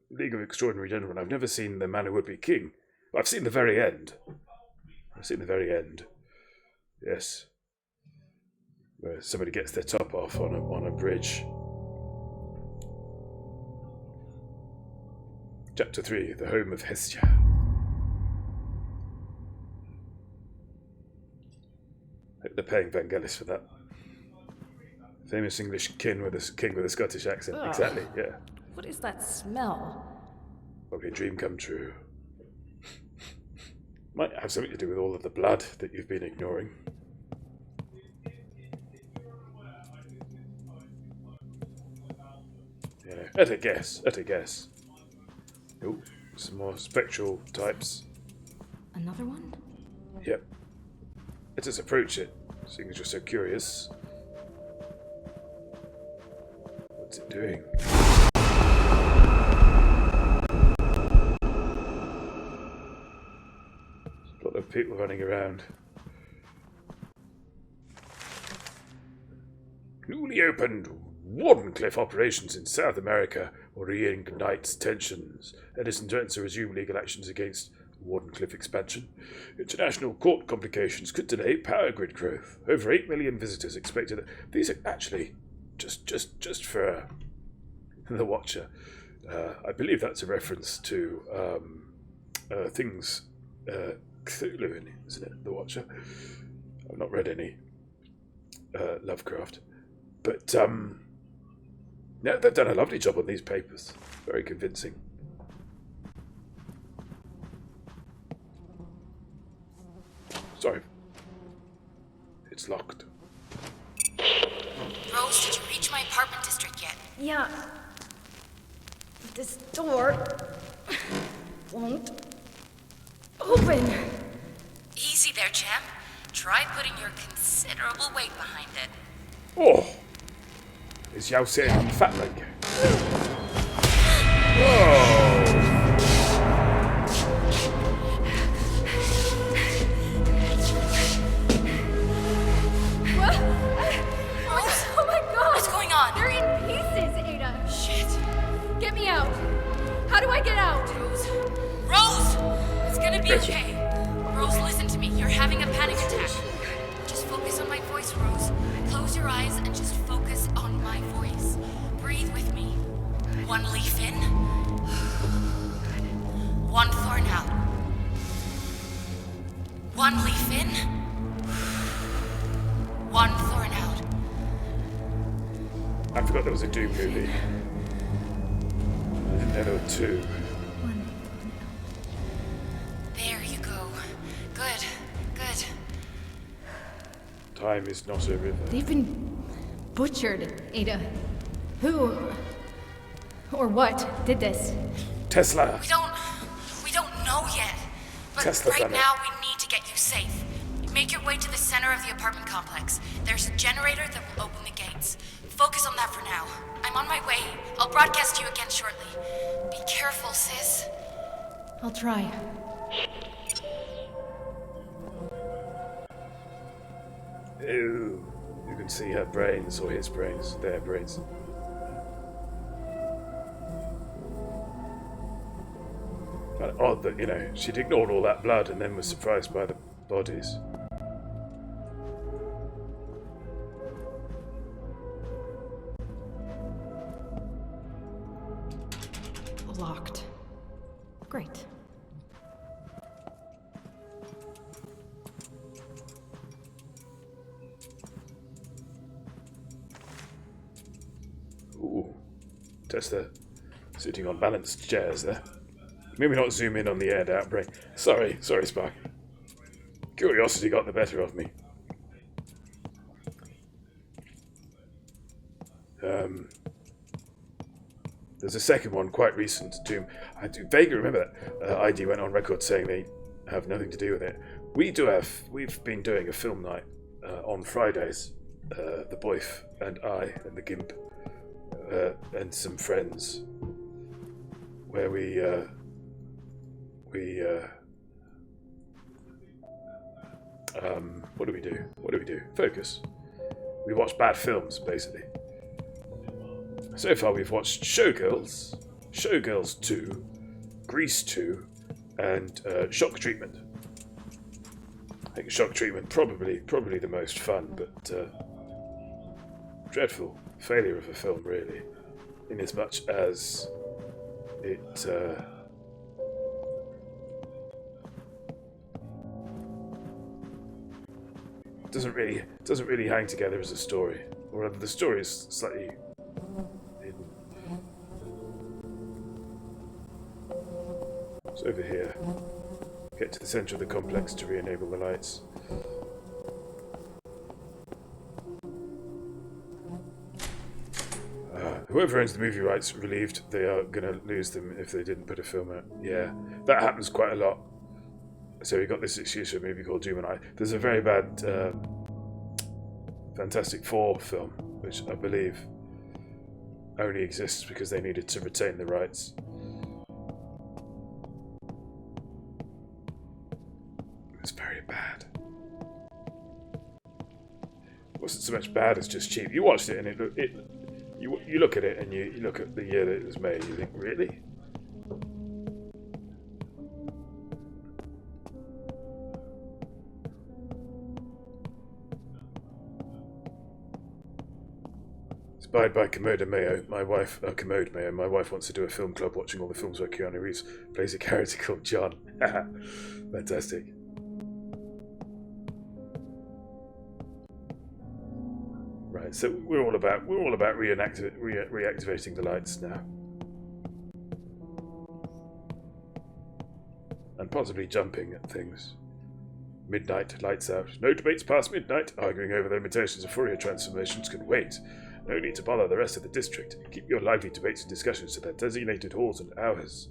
S1: League of Extraordinary Gentlemen. I've never seen The Man Who Would Be King. I've seen the very end. Yes. Where somebody gets their top off on a bridge. Chapter 3, The Home of Hestia. They're paying Vangelis for that. Famous English king with a Scottish accent.
S6: Ugh.
S1: Exactly, yeah.
S6: What is that smell?
S1: Probably a dream come true. Might have something to do with all of the blood that you've been ignoring. Yeah, at a guess. Oh, some more spectral types.
S4: Another one?
S1: Yep. Let us approach it, seeing as you're so curious. What's it doing? There's a lot of people running around. Newly opened Wardenclyffe operations in South America will reignite tensions. Edison threatens to resume legal actions against Wardenclyffe expansion. International court complications could delay power grid growth. Over 8 million visitors expected. These are actually just for the Watcher. I believe that's a reference to things Cthulhu in it, isn't it? The Watcher. I've not read any Lovecraft, but no, they've done a lovely job on these papers. Very convincing. Sorry, it's locked.
S3: Rose, did you reach my apartment district yet?
S6: Yeah. This door won't open.
S3: Easy there, champ. Try putting your considerable weight behind it.
S1: Oh, is jou saying fat like? Whoa!
S6: Oh my god!
S3: What's going on?
S6: They're in pieces, Ada.
S3: Shit.
S6: Get me out. How do I get out?
S3: Rose? Rose! It's gonna be okay. Rose, listen to me. You're having a panic attack. Just focus on my voice, Rose. Close your eyes and just focus on my voice. Breathe with me. One leaf in. One thorn out. One leaf in. One thorn out.
S1: I forgot there was a Doom movie. I didn't know there were two.
S3: There you go. Good. Good.
S1: Time is not a river.
S4: They've been butchered, Ada. Who or what did this?
S1: Tesla.
S3: We don't know yet. But
S1: Tesla
S3: right
S1: done it.
S3: now we need to get you safe. Make your way to the center of the apartment complex. There's a generator that will open the gates. Focus on that for now. I'm on my way. I'll broadcast you again shortly. Be careful, sis.
S4: I'll try.
S1: Ew. You can see her brains, or his brains, their brains. Kind of odd that, she'd ignored all that blood and then was surprised by the bodies.
S4: Locked. Great.
S1: Ooh. Tester sitting on balanced chairs there. Maybe not zoom in on the aired outbreak. Sorry, Spark. Curiosity got the better of me. There's a second one, quite recent, Doom. I do vaguely remember that ID went on record saying they have nothing to do with it. We've been doing a film night on Fridays, the Boyf and I and the Gimp and some friends, where we what do we do? Focus. We watch bad films, basically. So far we've watched Showgirls, Showgirls 2, Grease 2, and Shock Treatment. I think Shock Treatment probably the most fun, but dreadful failure of a film, really, in as much as it doesn't really hang together as a story, or rather the story is slightly hidden. It's over here. Get to the center of the complex to re-enable the lights. Whoever owns the movie rights relieved they are going to lose them if they didn't put a film out. Yeah, that happens quite a lot. So we got this excuse for a movie called Doom and I. There's a very bad Fantastic Four film, which I believe only exists because they needed to retain the rights. It's very bad. wasn't so much bad as just cheap. You watched it and you look at it and you look at the year that it was made. You think, really? Inspired by Commode Mayo, my wife wants to do a film club watching all the films where Keanu Reeves plays a character called John. Fantastic. Right, so we're all about reactivating the lights now, and possibly jumping at things. Midnight, lights out. No debates past midnight. Arguing over the limitations of Fourier transformations can wait. No need to bother the rest of the district. Keep your lively debates and discussions to their designated halls and hours.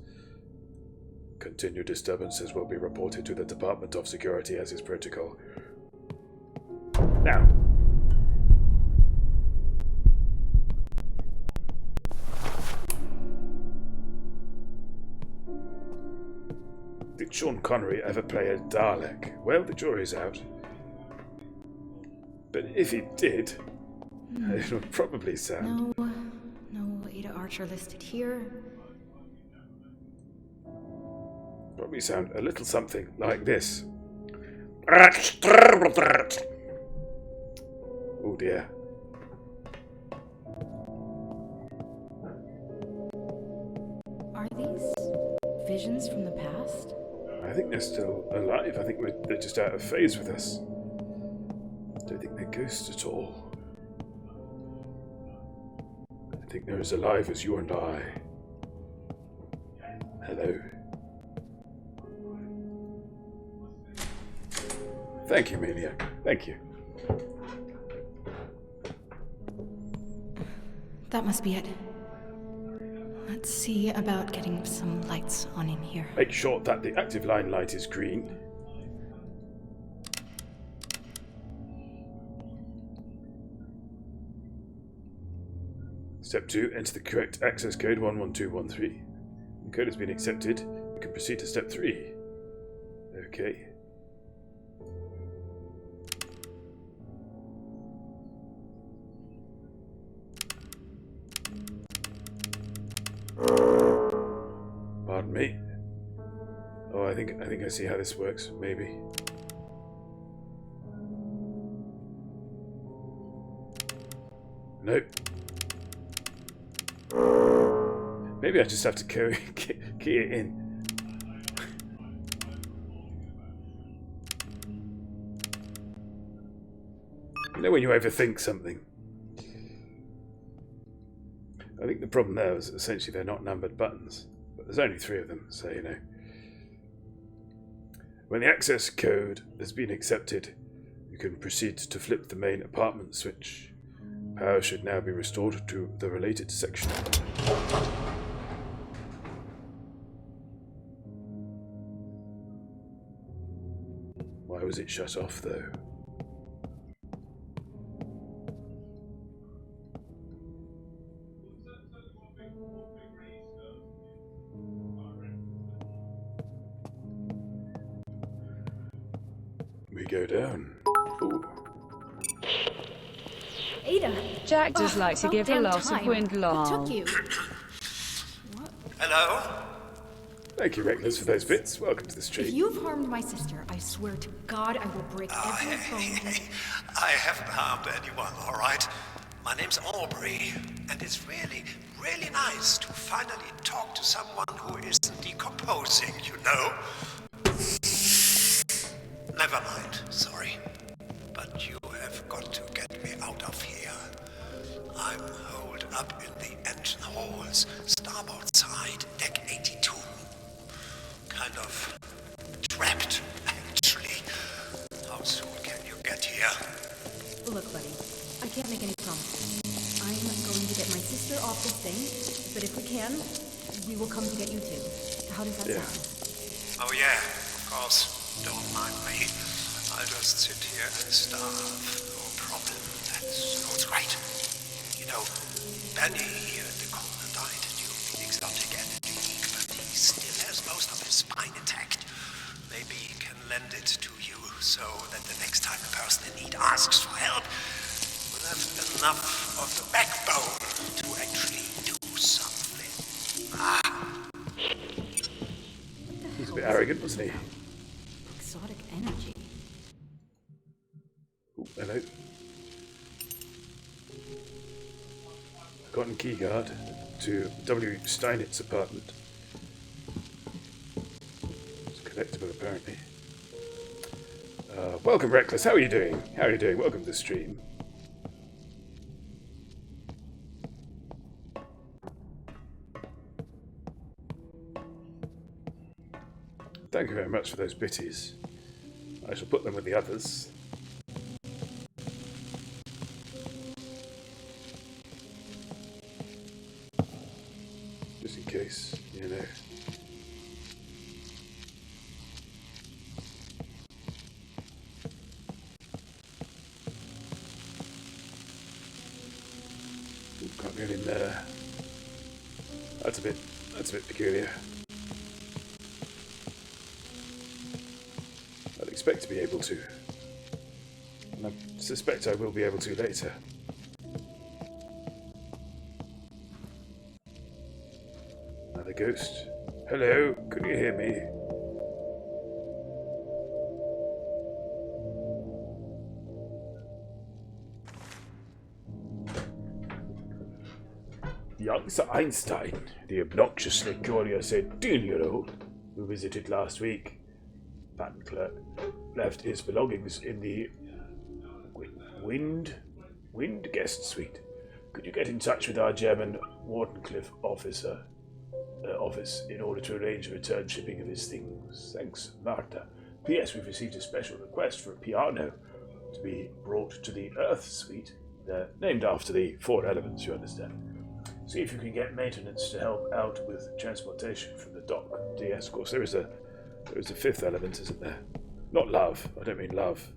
S1: Continued disturbances will be reported to the Department of Security as is protocol. Now. Did Sean Connery ever play a Dalek? Well, the jury's out. But if he did, it would probably sound...
S4: No Ada Archer listed here.
S1: Probably sound a little something like this. Oh dear.
S4: Are these visions from the past?
S1: I think they're still alive. I think they're just out of phase with us. I don't think they're ghosts at all. I think they're as alive as you and I. Hello. Thank you, Maniac. Thank you.
S4: That must be it. Let's see about getting some lights on in here.
S1: Make sure that the active line light is green. Step 2, enter the correct access code 11213. The code has been accepted. You can proceed to step 3. Okay. Pardon me. Oh, I think I see how this works, maybe. Nope. Maybe I just have to key it in. You know when you overthink something? I think the problem there is essentially they're not numbered buttons. But there's only 3 of them, so you know. When the access code has been accepted, you can proceed to flip the main apartment switch. Power should now be restored to the related section. Why was it shut off, though? We go down. Ooh.
S4: Ada!
S7: Jack does like to give a lot of wind
S4: What
S7: long.
S4: took you?
S5: Hello?
S1: Thank you, Reckless, for those bits. Welcome to the
S4: If
S1: stream.
S4: you've harmed my sister, I swear to God I will break every bone.
S5: I haven't harmed anyone, all right? My name's Aubrey, and it's really, really nice to finally talk to someone who isn't decomposing, you know? Never mind, sorry. But you have got to get me out of here. I'm holed up in the engine halls, starboard side, deck 82. Kind of trapped, actually. How soon can you get here?
S4: Look, buddy, I can't make any promises. I'm going to get my sister off this thing, but if we can, we will come to get you too. How does that sound?
S5: Oh yeah, of course. Don't mind me. I'll just sit here and starve. No problem. That sounds great. You know, Benny here at the corner died during the exotic energy leak, but he still has most of his spine intact. Maybe he can lend it to you so that the next time a person in need asks for help,
S8: have enough of the backbone to actually do something.
S1: He's a bit arrogant, wasn't he?
S4: Exotic energy.
S1: Ooh, hello. Gotten key card to W. Steinitz apartment. It's collectible, apparently. Welcome, Reckless. How are you doing? How are you doing? Welcome to the stream. Thank you very much for those bitties. I shall put them with the others. Just in case, you know. Ooh, can't get in there. That's a bit peculiar. I'd expect to be able to. And I suspect I will be able to later. Another ghost. Hello, can you hear me? Young Sir Einstein, the obnoxiously curious 18-year-old who visited last week, patent clerk, left his belongings in the Wind guest suite. Could you get in touch with our German Wardenclyffe office in order to arrange a return shipping of his things? Thanks, Martha. P.S. We've received a special request for a piano to be brought to the Earth suite. They're named after the 4 elements, you understand. See if you can get maintenance to help out with transportation from the dock. Yes, of course, there is a 5th element, isn't there? Not love. I don't mean love.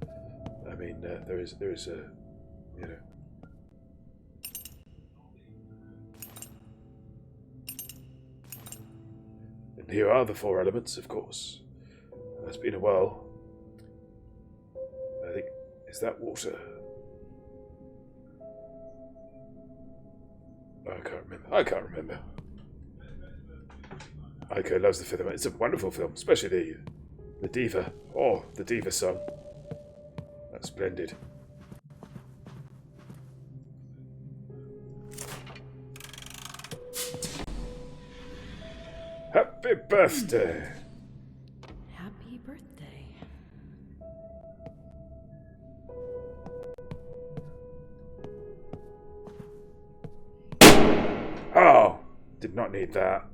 S1: I mean there is a, you know. And here are the 4 elements, of course. It's been a while. I think, is that water? I can't remember. Aiko loves the film. It's a wonderful film, especially the diva. Oh, the diva song. That's splendid. Happy birthday!
S4: Happy birthday.
S1: Oh, did not need that.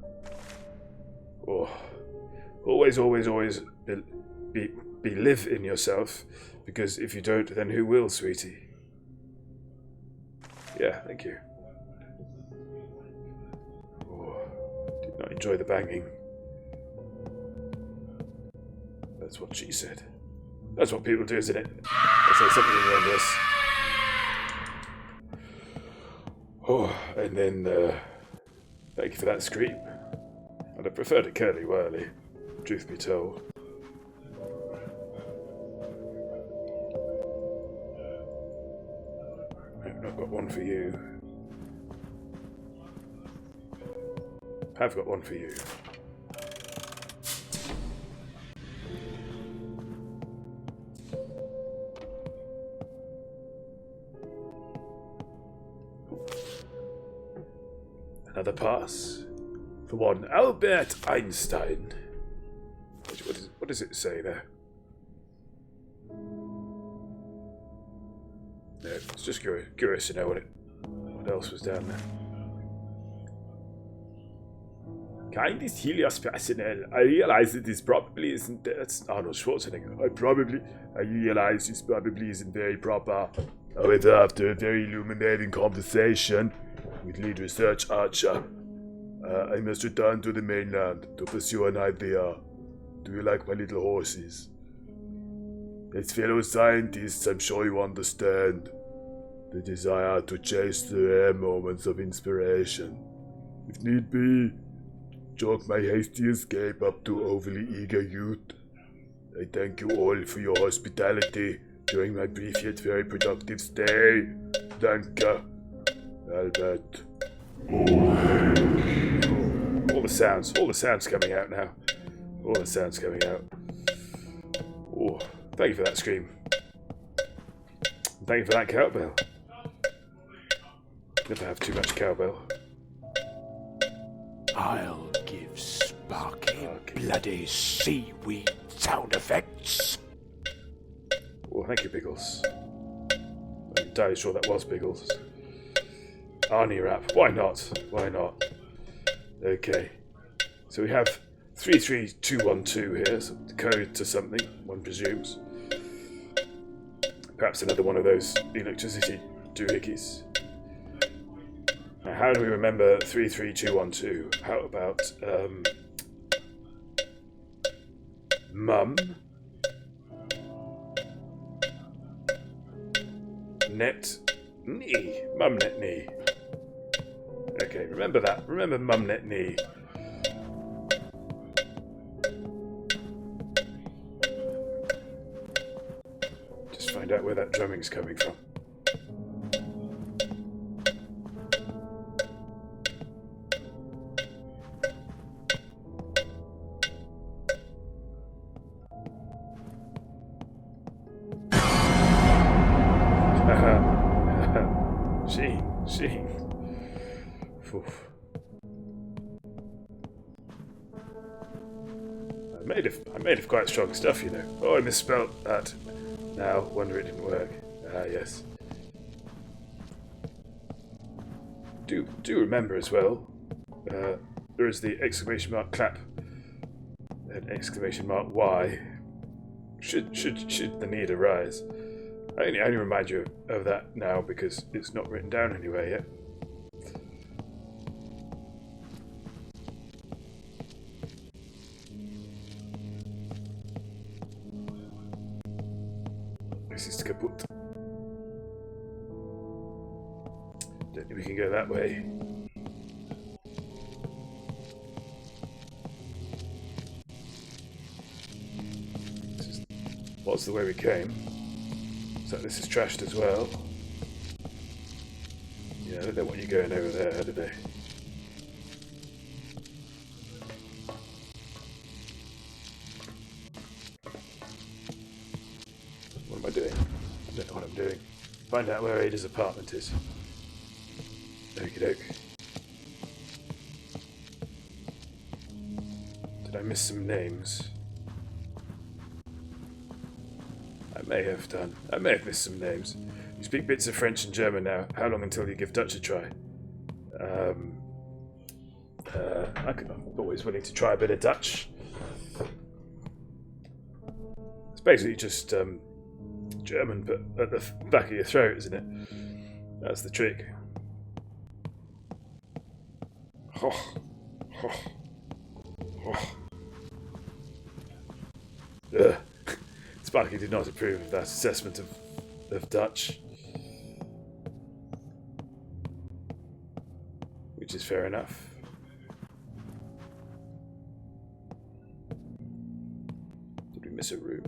S1: Oh, always believe in yourself, because if you don't, then who will, sweetie? Yeah, thank you. Oh, did not enjoy the banging. That's what she said. That's what people do, isn't it? I say something around this. Oh, and then, thank you for that scream. I'd have preferred a curly whirly, truth be told. I've not got one for you. I've got one for you. Another pass for one Albert Einstein. What does it say there? No, it's just curious to know what else was down there. Kindest Helios personnel, I realize it is probably isn't. That's Arnold Schwarzenegger. I realize this probably isn't very proper. However, after a very illuminating conversation with lead research Archer, I must return to the mainland to pursue an idea. Do you like my little horses? As fellow scientists, I'm sure you understand the desire to chase the rare moments of inspiration. If need be, chalk my hasty escape up to overly eager youth. I thank you all for your hospitality during my brief yet very productive stay. Danke, Albert. All the sounds coming out now. All the sounds coming out. Oh, thank you for that scream. Thank you for that cowbell. Never have too much cowbell.
S8: I'll give Sparky bloody seaweed sound effects.
S1: Oh, thank you, Biggles. I'm entirely sure that was Biggles. Arnie rap. Why not? Why not? Okay. So we have 33212 here, so the code to something, one presumes. Perhaps another one of those electricity doohickeys. Now, how do we remember 33212? How about, Mum? Net knee. Mum net knee. Okay, remember that. Remember Mum net knee. Just find out where that drumming's coming from. Sheen. Oof. I'm made of quite strong stuff, you know. Oh, I misspelt that. Now, wonder it didn't work. Ah, yes. Do remember as well. There is the exclamation mark clap and exclamation mark Y. Should the need arise. I only remind you of that now because it's not written down anywhere yet. This is kaput. Don't think we can go that way. What's the way we came? So this is trashed as well. Yeah, I don't know what you're going over there, do they? What am I doing? I don't know what I'm doing. Find out where Ada's apartment is. Okie doke. Did I miss some names? I may have done. I may have missed some names. You speak bits of French and German now. How long until you give Dutch a try? I'm always willing to try a bit of Dutch. It's basically just German, but at the back of your throat, isn't it? That's the trick. Oh. Oh. Oh. Ugh. Sparky did not approve of that assessment of Dutch. Which is fair enough. Did we miss a room?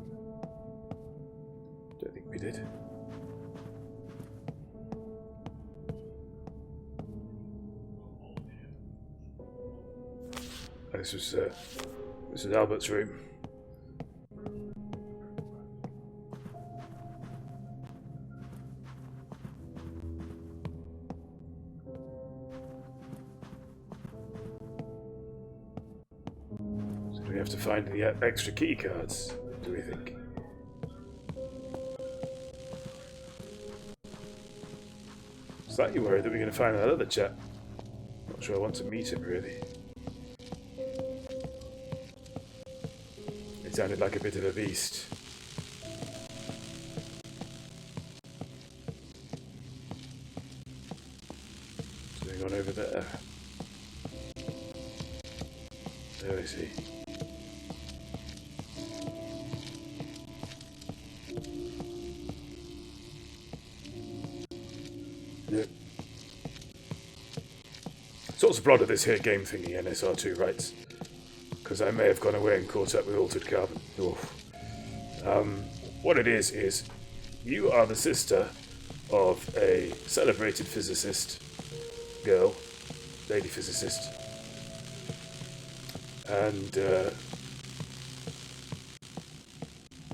S1: Don't think we did. Oh, this was Albert's room. We have to find the extra key cards, do we think? Slightly worried that we're going to find that other chap. Not sure I want to meet him, really. He sounded like a bit of a beast. What's going on over there? There is he. Yep. So what's the plot of this here game thingy, NSR2 writes? Because I may have gone away and caught up with Altered Carbon. Oof. What it is you are the sister of a celebrated physicist, lady physicist, and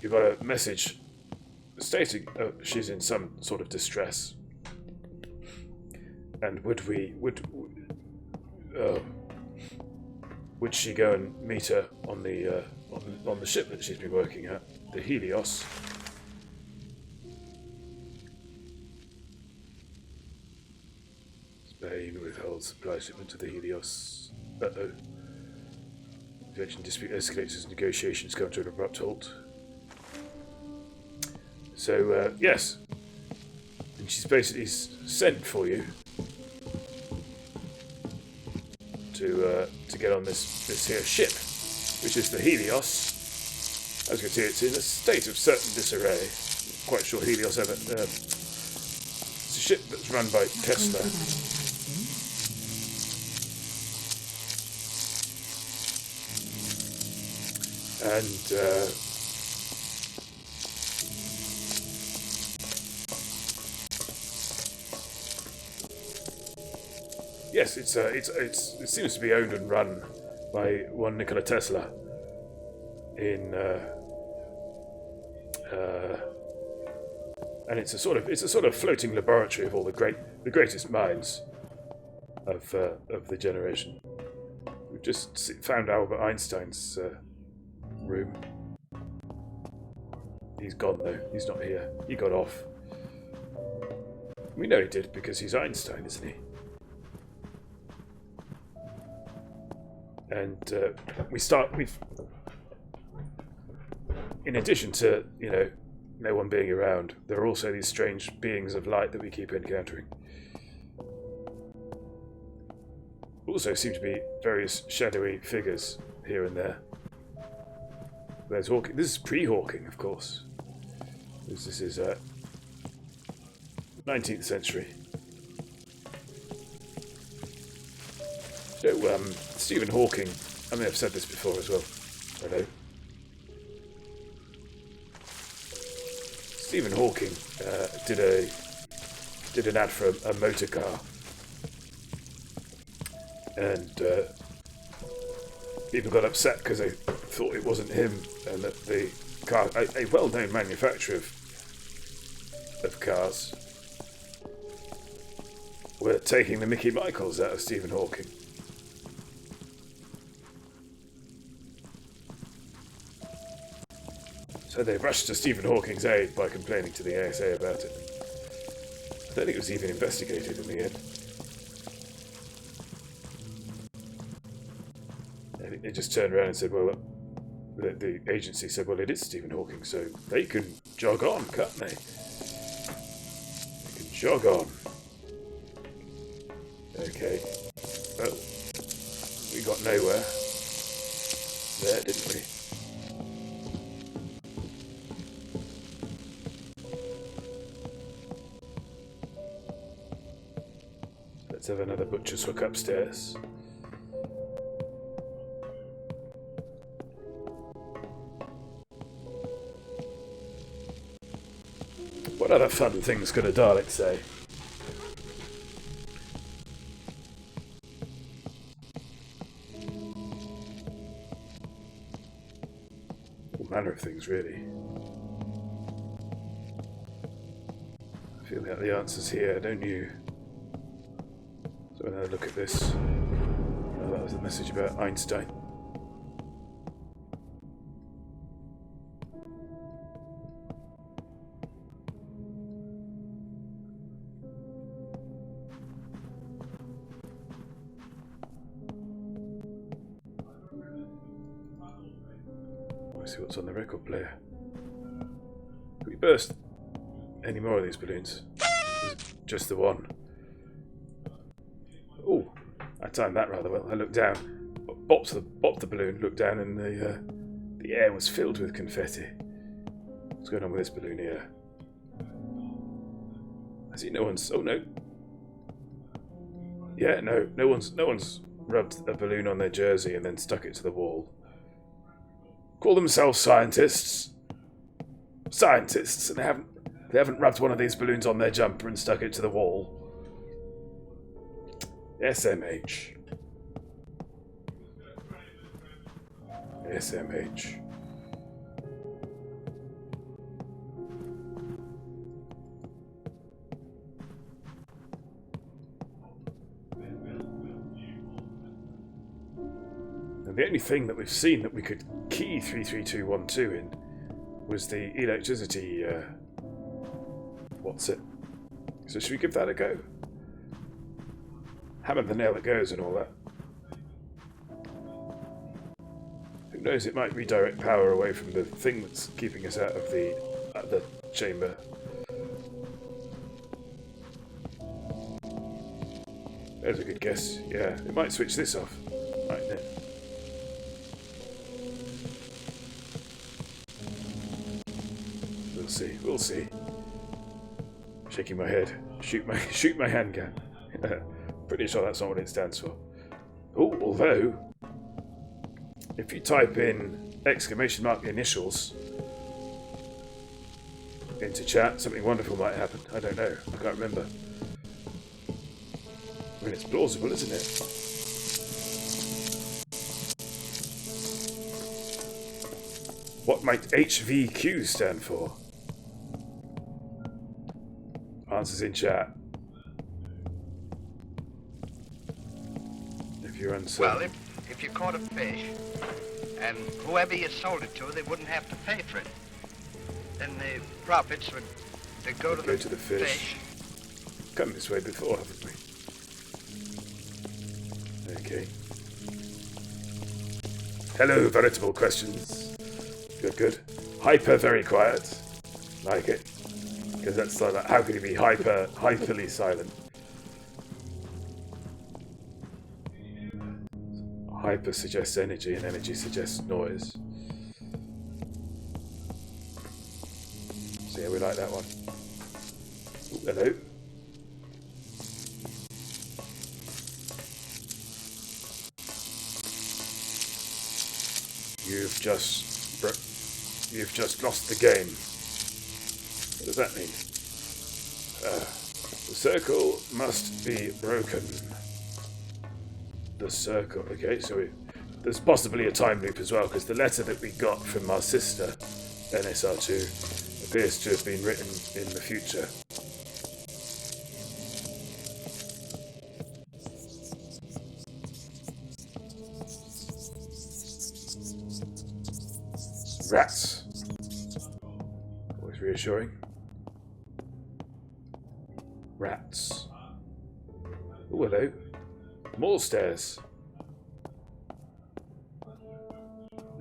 S1: you got a message stating she's in some sort of distress, and would she go and meet her on the ship that she's been working at, the Helios? Spain withholds supply shipment to the Helios. The urgent dispute escalates as negotiations come to an abrupt halt. So, yes. And she's basically sent for you to get on this here ship, which is the Helios. As you can see, it's in a state of certain disarray. I'm quite sure Helios ever... it's a ship that's run by Tesla. And yes, it seems to be owned and run by one Nikola Tesla and it's a sort of floating laboratory of all the greatest minds of the generation. We've just found Albert Einstein's room. He's gone though. He's not here. He got off. We know he did because he's Einstein, isn't he? And we've in addition to, no one being around, there are also these strange beings of light that we keep encountering. Also seem to be various shadowy figures here and there. There's Hawking. This is pre-Hawking, of course. This is 19th century. So, Stephen Hawking, I mean, I've said this before as well. Hello. Stephen Hawking did an ad for a motor car, and people got upset because they thought it wasn't him, and that the car, a well-known manufacturer of cars, were taking the Mickey Michaels out of Stephen Hawking. So they rushed to Stephen Hawking's aid by complaining to the ASA about it. I don't think it was even investigated in the end. I think they just turned around and said, well, the agency said, well, it is Stephen Hawking, so they can jog on, can't they? They can jog on. Okay. Well, we got nowhere there, didn't we? Let's have another butcher's hook upstairs. What other fun things could a Dalek say? All manner of things, really. I feel like the answer's here, don't you? So another look at this. Oh, that was a message about Einstein. Let's see what's on the record player. Can we burst any more of these balloons? Just the one. Oh, I timed that rather well. I looked down, bopped the balloon, looked down, and the air was filled with confetti. What's going on with this balloon here? I see no one's. Oh no. Yeah, no one's rubbed a balloon on their jersey and then stuck it to the wall. Call themselves scientists, and they They haven't wrapped one of these balloons on their jumper and stuck it to the wall. SMH. SMH. And the only thing that we've seen that we could key 33212 in was the electricity, what's it? So should we give that a go? Hammer the nail that goes and all that. Who knows, it might redirect power away from the thing that's keeping us out of the chamber. There's a good guess. Yeah, it might switch this off. Right then. We'll see. We'll see. Shaking my head. Shoot my handgun. Pretty sure that's not what it stands for. Oh, although, if you type in exclamation mark initials into chat, something wonderful might happen. I don't know. I can't remember. I mean, it's plausible, isn't it? What might HVQ stand for? Answers in chat. If you're uncertain.
S5: Well, if you caught a fish, and whoever you sold it to, they wouldn't have to pay for it, then the profits would go to the fish.
S1: Come this way before, haven't we? Okay. Hello, veritable questions. Good, good. Hyper, very quiet. Like it. Because that's like, how could he be hyperly silent? Hyper suggests energy, and energy suggests noise. So yeah, we like that one. Ooh, hello. You've just lost the game. What does that mean? The circle must be broken. The circle. Okay, so there's possibly a time loop as well, because the letter that we got from our sister, NSR2, appears to have been written in the future. Rats. Always reassuring. Rats. Oh, hello. More stairs.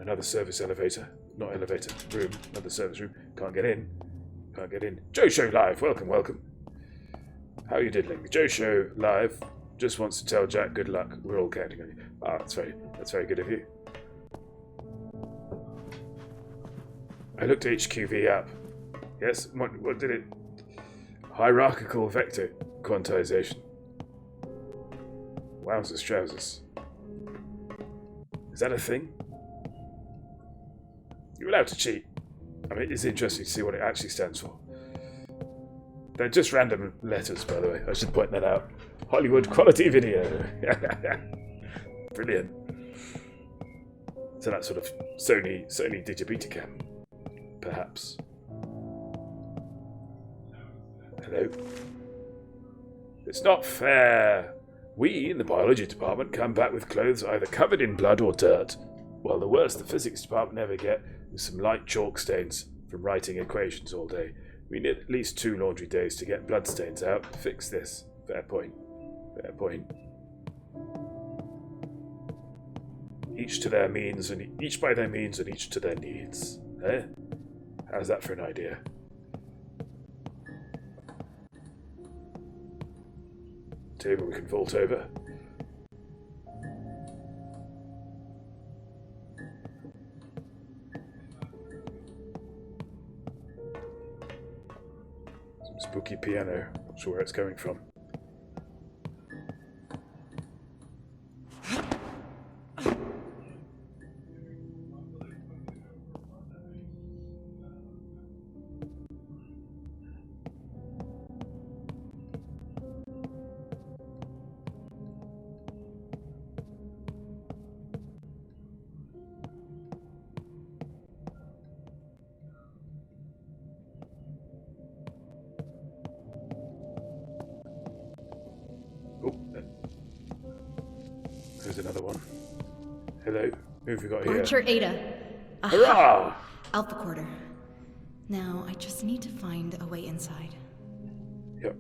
S1: Another service elevator. Not elevator. Room. Another service room. Can't get in. Can't get in. Joe Show Live. Welcome, welcome. How are you diddling? Joe Show Live just wants to tell Jack good luck. We're all counting on you. Ah, that's very good of you. I looked HQV up. Yes, what did it? Hierarchical vector quantization. Wowzers trousers. Is that a thing? You're allowed to cheat. I mean, it's interesting to see what it actually stands for. They're just random letters, by the way. I should point that out. Hollywood quality video. Brilliant. So that sort of Sony Digibetacam. Perhaps. Hello. It's not fair. We in the biology department come back with clothes either covered in blood or dirt, while the worst the physics department ever get is some light chalk stains from writing equations all day. We need at least 2 laundry days to get blood stains out. Fix this. Fair point. Fair point. Each to their means, and each by their means, and each to their needs. Eh? How's that for an idea? Table we can vault over. Some spooky piano. Not sure where it's coming from. another one. Hello, who have we got here?
S4: Archer Ada. Aha.
S1: Hurrah!
S4: Alpha Quarter. Now, I just need to find a way inside.
S1: Yep.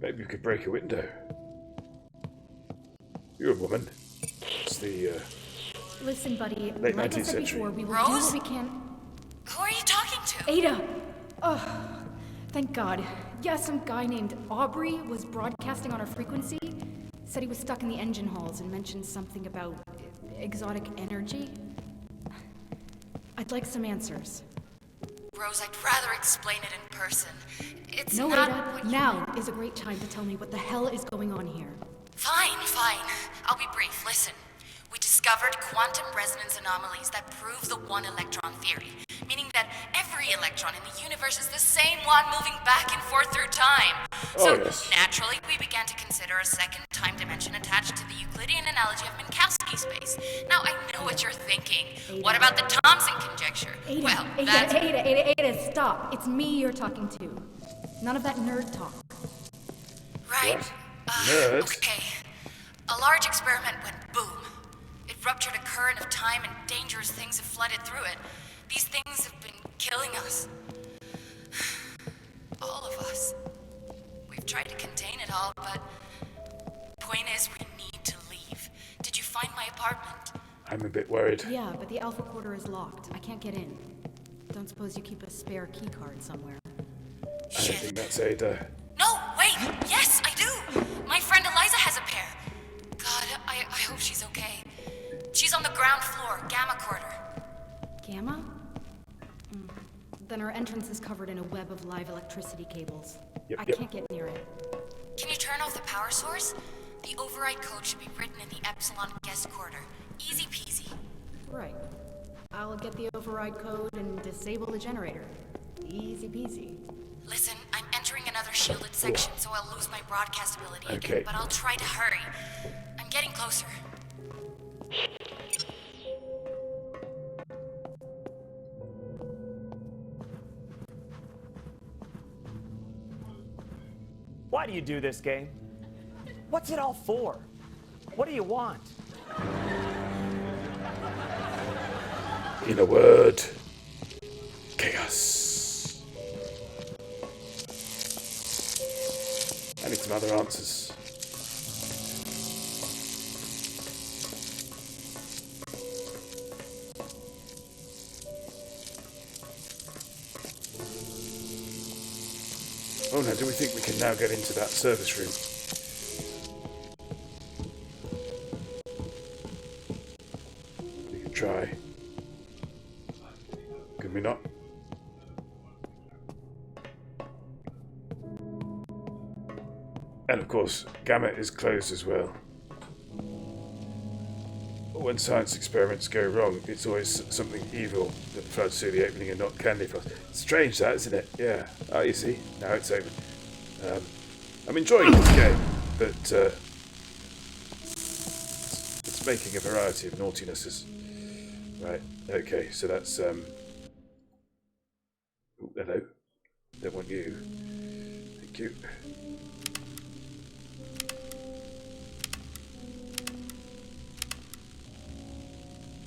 S1: Maybe we could break a window. You're a woman. It's the,
S4: Listen, buddy,
S1: Late
S4: like I
S1: 19th
S4: said
S1: century.
S4: before, we will
S6: Rose?
S4: do what we can.
S6: Who are you talking to?
S4: Ada! Oh, thank God. Yeah, some guy named Aubrey was broadcasting on our frequency. Said he was stuck in the engine halls and mentioned something about exotic energy. I'd like some answers.
S6: Rose, I'd rather explain it in person. It's
S4: No,
S6: not
S4: Ada,
S6: what you...
S4: now is a great time to tell me what the hell is going on here.
S6: Fine, fine. I'll be brief. Listen. We discovered quantum resonance anomalies that prove the one-electron theory, meaning that every electron in the universe is the same one moving back and forth through time. So,
S1: yes.
S6: naturally, we began to consider a second time dimension attached to the Euclidean analogy of Minkowski space. Now, I know what you're thinking. What about the Thomson conjecture?
S4: Ada,
S6: Well,
S4: Ada,
S6: that's...
S4: Ada, stop. It's me you're talking to. None of that nerd talk.
S6: Right.
S1: What? Nerd?
S6: Okay. A large experiment went boom. It ruptured a current of time and dangerous things have flooded through it. These things have been killing us. All of us. We've tried to contain it all, but... Point is, we need to leave. Did you find my apartment?
S1: I'm a bit worried.
S4: Yeah, but the Alpha Quarter is locked. I can't get in. Don't suppose you keep a spare key card somewhere.
S1: I don't think that's Ada.
S6: No, wait! Yes, I do! My friend Eliza has a pair. God, I hope she's okay. She's on the ground floor, Gamma Quarter.
S4: Gamma? Then our entrance is covered in a web of live electricity cables.
S1: Yep,
S4: I
S1: yep.
S4: can't get near it.
S6: Can you turn off the power source? The override code should be written in the Epsilon guest quarter. Easy peasy.
S4: Right. I'll get the override code and disable the generator. Easy peasy.
S6: Listen, I'm entering another shielded section, so I'll lose my broadcast ability
S1: Okay.
S6: again, but I'll try to hurry. I'm getting closer.
S2: Why do you do this game? What's it all for? What do you want?
S1: In a word, chaos. I need some other answers. Oh no, do we think we can now get into that service room? We can try. Can we not? And of course, Gamma is closed as well. When science experiments go wrong, it's always something evil that floods through the opening and not candy floss. Strange that, isn't it? Yeah. Oh, you see, now it's open. I'm enjoying this game, but it's making a variety of naughtinesses. Right. Okay. So that's Ooh, hello. Don't want you. Thank you.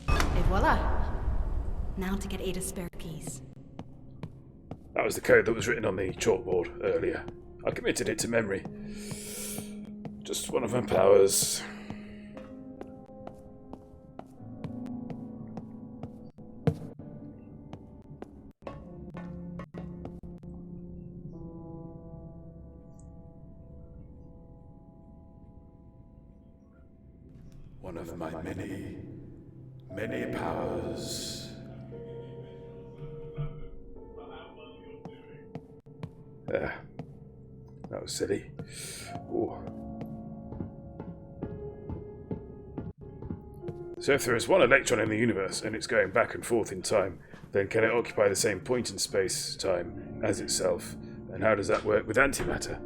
S4: Et voila! Now to get Ada's spare keys.
S1: That was the code that was written on the chalkboard earlier. I committed it to memory. Just one of my powers. One of my many powers. That was silly. Ooh. So if there is one electron in the universe and it's going back and forth in time, then can it occupy the same point in space-time as itself? And how does that work with antimatter?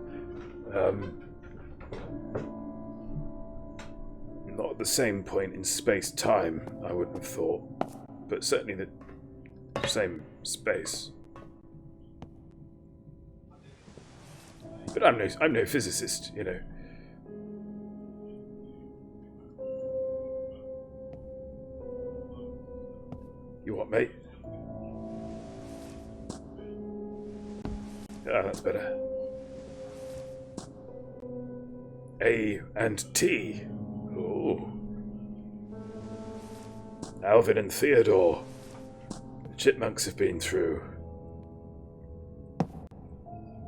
S1: Not at the same point in space-time, I wouldn't have thought, but certainly the same space. But I'm no physicist, you know. what, mate? Ah, that's better. A and T. Oh. Alvin and Theodore. The chipmunks have been through.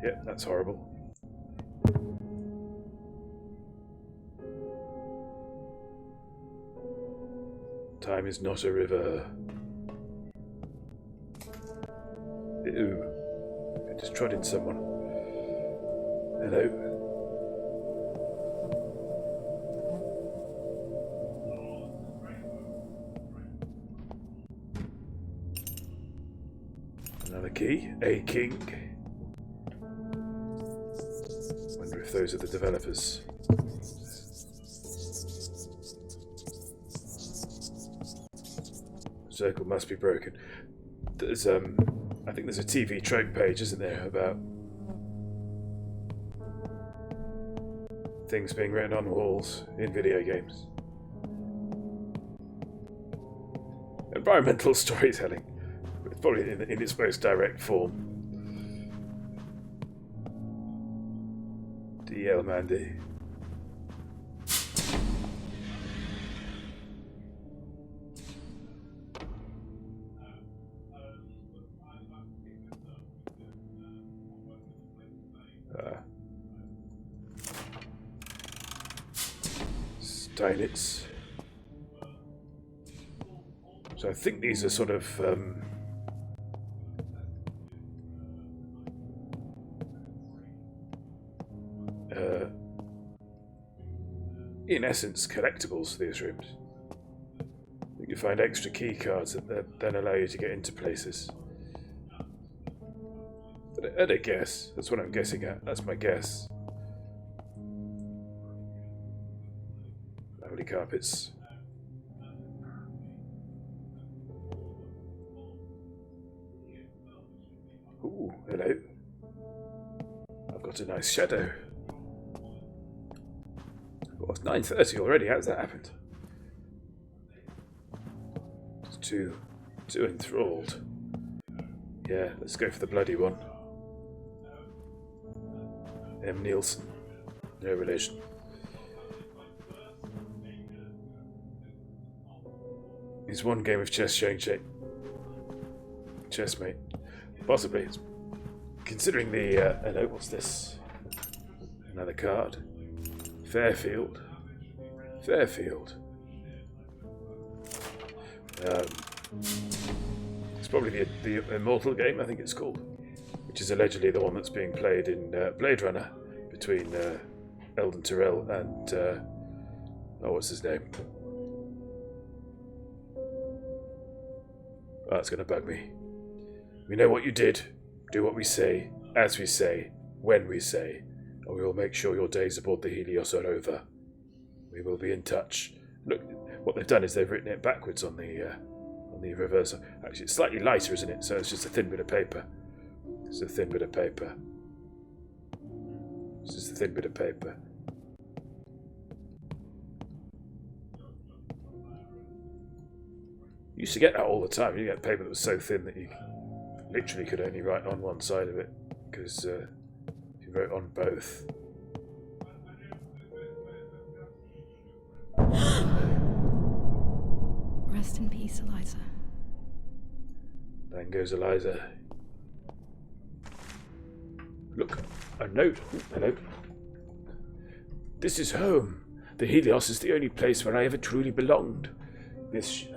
S1: Yep, that's horrible. Time is not a river. Ew. I just trod in someone. Hello. Another key. A king. Wonder if those are the developers. Circle must be broken. There's I think there's a TV trope page, isn't there, about things being written on walls in video games. Environmental storytelling. It's probably in its most direct form. DL Mandy. Steinitz. So I think these are sort of in essence collectibles, these rooms. I think you find extra key cards that then allow you to get into places. At a guess. That's what I'm guessing at. That's my guess. Lovely carpets. Ooh, hello. I've got a nice shadow. Oh, it's 9:30 already. How's that happened? Just too enthralled. Yeah, let's go for the bloody one. M. Nielsen. No relation. He's one game of chess showing shape. Chessmate. Possibly. Considering the... hello, what's this? Another card. Fairfield. Fairfield. It's probably the Immortal game, I think it's called. Which is allegedly the one that's being played in Blade Runner between Eldon Tyrell and oh, what's his name? Oh, that's going to bug me. We know what you did. Do what we say, as we say, when we say, and we will make sure your days aboard the Helios are over. We will be in touch. Look, what they've done is they've written it backwards on the reverse. Actually, it's slightly lighter, isn't it? So it's just a thin bit of paper. It's a thin bit of paper. It's just a thin bit of paper. You used to get that all the time. You get paper that was so thin that you literally could only write on one side of it, because if you wrote on both.
S4: Rest in peace, Eliza.
S1: Bang goes Eliza. Look, a note. Ooh, hello. This is home. The Helios is the only place where I ever truly belonged. This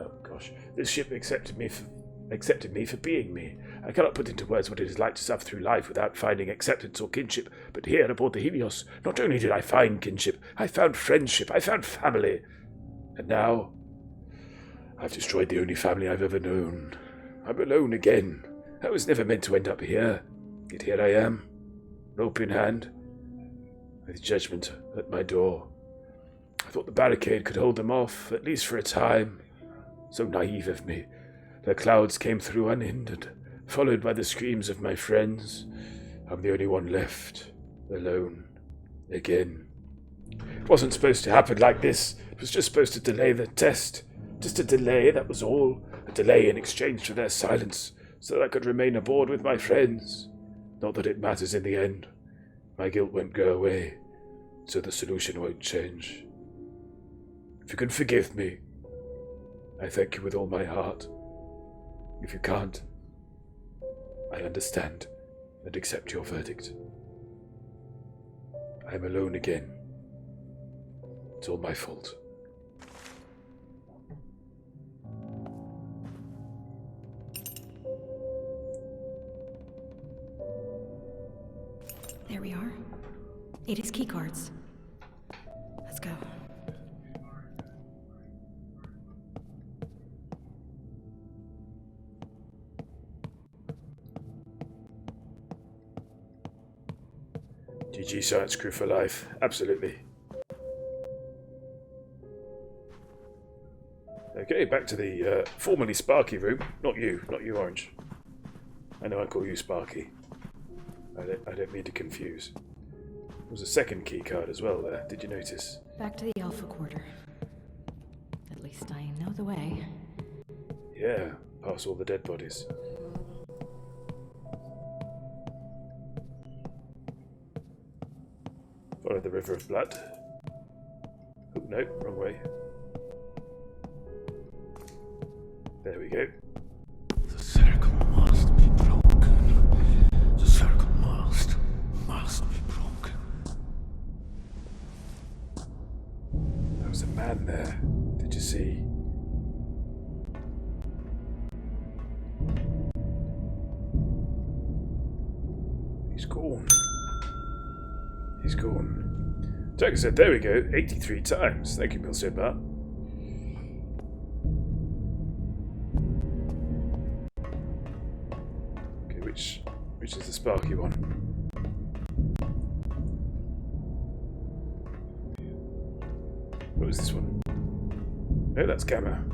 S1: ship accepted me for being me. I cannot put into words what it is like to suffer through life without finding acceptance or kinship. But here aboard the Helios, not only did I find kinship, I found friendship, I found family. And now, I've destroyed the only family I've ever known. I'm alone again. I was never meant to end up here. Yet here I am, rope in hand, with judgment at my door. I thought the barricade could hold them off, at least for a time. So naive of me. The clouds came through unhindered, followed by the screams of my friends. I'm the only one left, alone, again. It wasn't supposed to happen like this. It was just supposed to delay the test. Just a delay, that was all. A delay in exchange for their silence, so that I could remain aboard with my friends. Not that it matters in the end. My guilt won't go away, so the solution won't change. If you can forgive me, I thank you with all my heart. If you can't, I understand and accept your verdict. I am alone again. It's all my fault.
S4: There we are. Ada's key cards. Let's go.
S1: GG Science Crew for life. Absolutely. Okay, back to the formerly Sparky room. Not you, Orange. I know I call you Sparky. I don't mean to confuse. There was a second key card as well there. Did you notice?
S4: Back to the Alpha Quarter. At least I know the way.
S1: Yeah, past all the dead bodies. Follow the river of blood. Oh no, wrong way. There we go.
S8: The circle must be broken. The circle must be broken.
S1: There was a man there. Did you see? He's gone. He's gone. Jack said, there we go, 83 times. Thank you, Milstead Bar. Okay, which is the Sparky one? What was this one? No, that's Gamma.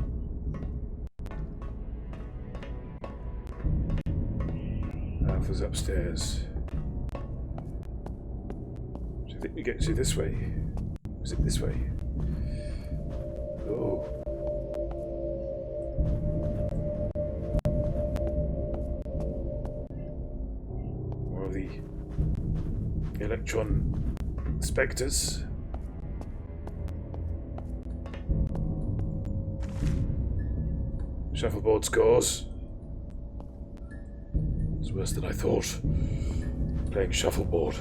S1: Alpha's upstairs. I think we get to this way. Was it this way? Oh. More of the electron spectres. Shuffleboard scores. It's worse than I thought. Playing shuffleboard.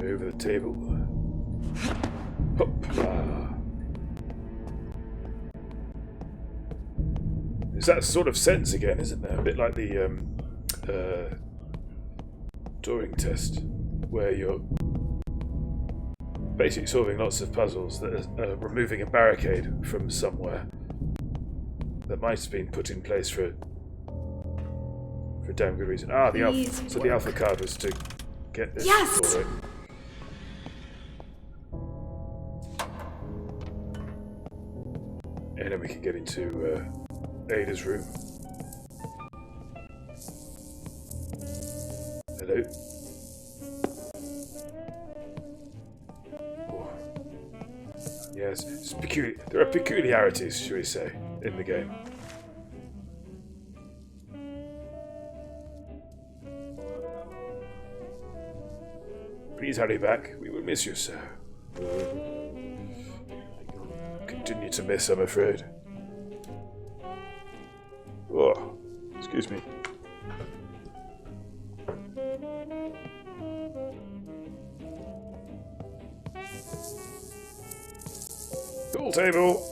S1: Over the table. Hop. It's that sort of sense again, isn't there? A bit like the Turing test, where you're basically solving lots of puzzles that are removing a barricade from somewhere that might have been put in place for a damn good reason. Ah, the alpha. So the alpha card was to get this.
S4: Yes!
S1: Right. And then we can get into Ada's room. Hello. Oh. Yes, it's there are peculiarities, shall we say, in the game. Please hurry back. We will miss you, sir. Continue to miss, I'm afraid. Oh, excuse me. Pool table.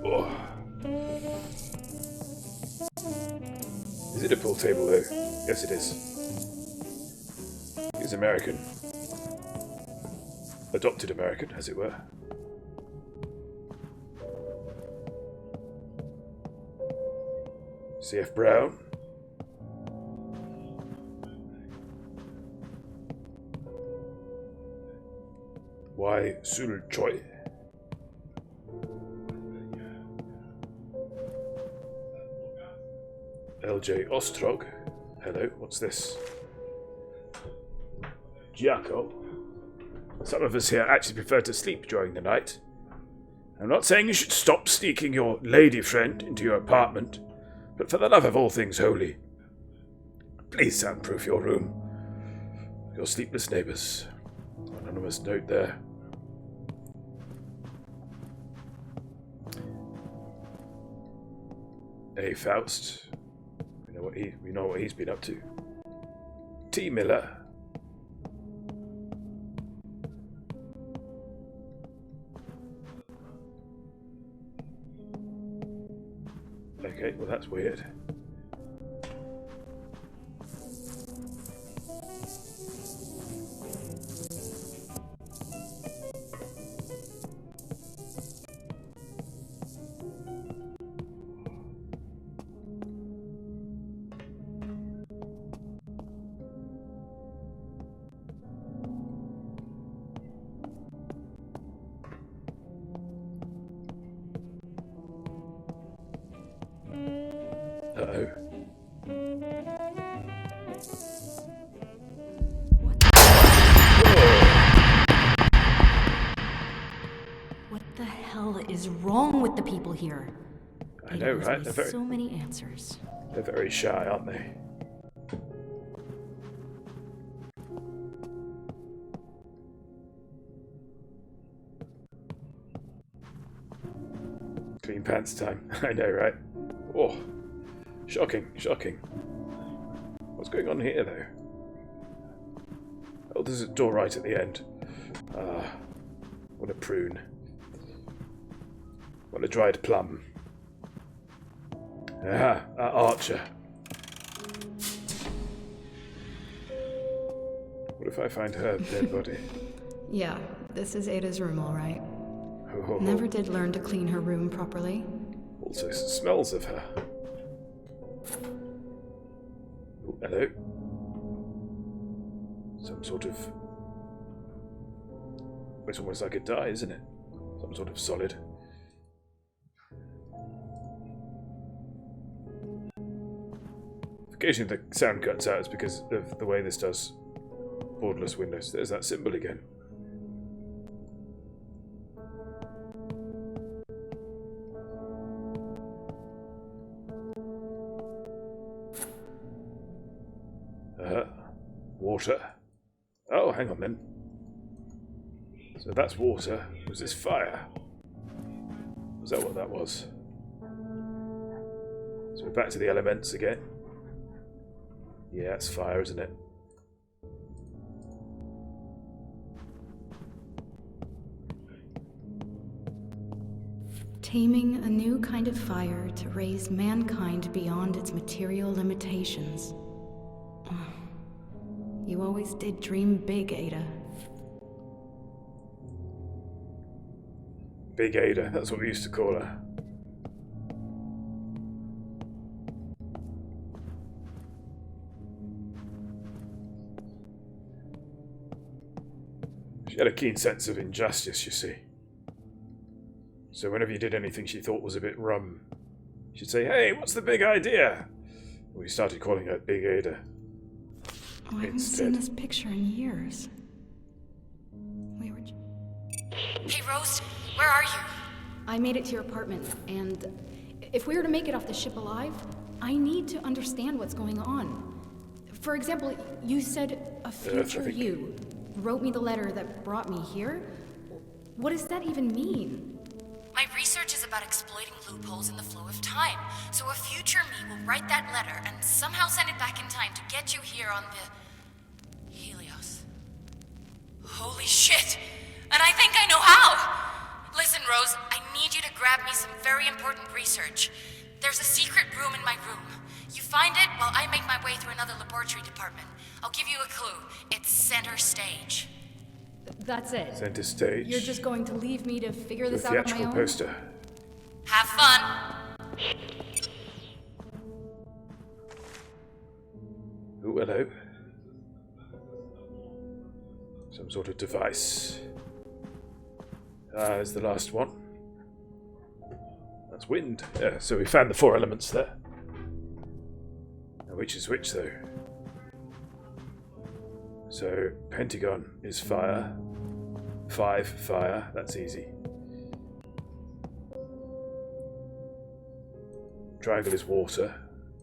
S1: Oh. Is it a pool table though? Yes, it is. He's American. Adopted American, as it were. C.F. Brown. Y. Sul Choi. LJ Ostrog. Hello, what's this? Giaco. Some of us here actually prefer to sleep during the night. I'm not saying you should stop sneaking your lady friend into your apartment, but for the love of all things holy, please soundproof your room. Your sleepless neighbors. Anonymous note there. Hey, Faust. We know what he's been up to. T. Miller. Okay, well that's weird. Uh-oh.
S4: What the hell is wrong with the people here?
S1: I know, right?
S4: So many answers.
S1: They're very shy, aren't they? Clean pants time. I know, right? Oh, shocking, shocking. What's going on here, though? Oh, there's a door right at the end. Ah, what a prune. What a dried plum. Ah, that archer. What if I find her dead body?
S4: Yeah, this is Ada's room, all right.
S1: Oh.
S4: Never did learn to clean her room properly.
S1: Also smells of her. Oh, hello. Some sort of... It's almost like a dye, isn't it? Some sort of solid. Occasionally the sound cuts out, it's because of the way this does borderless windows. There's that symbol again. Water. Oh, hang on then. So that's water. Was this fire? Was that what that was? So we're back to the elements again. Yeah, it's fire, isn't it?
S4: Taming a new kind of fire to raise mankind beyond its material limitations. You always did dream big, Ada.
S1: Big Ada, that's what we used to call her. She had a keen sense of injustice, you see. So whenever you did anything she thought was a bit rum, she'd say, "Hey, what's the big idea?" We started calling her Big Ada.
S4: Oh, I haven't seen this picture in years. We were...
S6: Hey, Rose, where are you?
S4: I made it to your apartment, and if we were to make it off the ship alive, I need to understand what's going on. For example, you said a future you wrote me the letter that brought me here. What does that even mean?
S6: My research is about exploiting loopholes in the flow of time, so a future me will write that letter and somehow send it back in time to get you here on the... Helios. Holy shit! And I think I know how! Listen, Rose, I need you to grab me some very important research. There's a secret room in my room. You find it while I make my way through another laboratory department. I'll give you a clue. It's center stage.
S4: That's it.
S1: Center stage.
S4: You're just going to leave me to figure this out on my
S1: theatrical
S4: own?
S1: poster.
S6: Have fun!
S1: Ooh, hello. Some sort of device. There's the last one. That's wind. Yeah, so we found the 4 elements there. which is which, though? So, Pentagon is fire. 5, fire. That's easy. Triangle is water.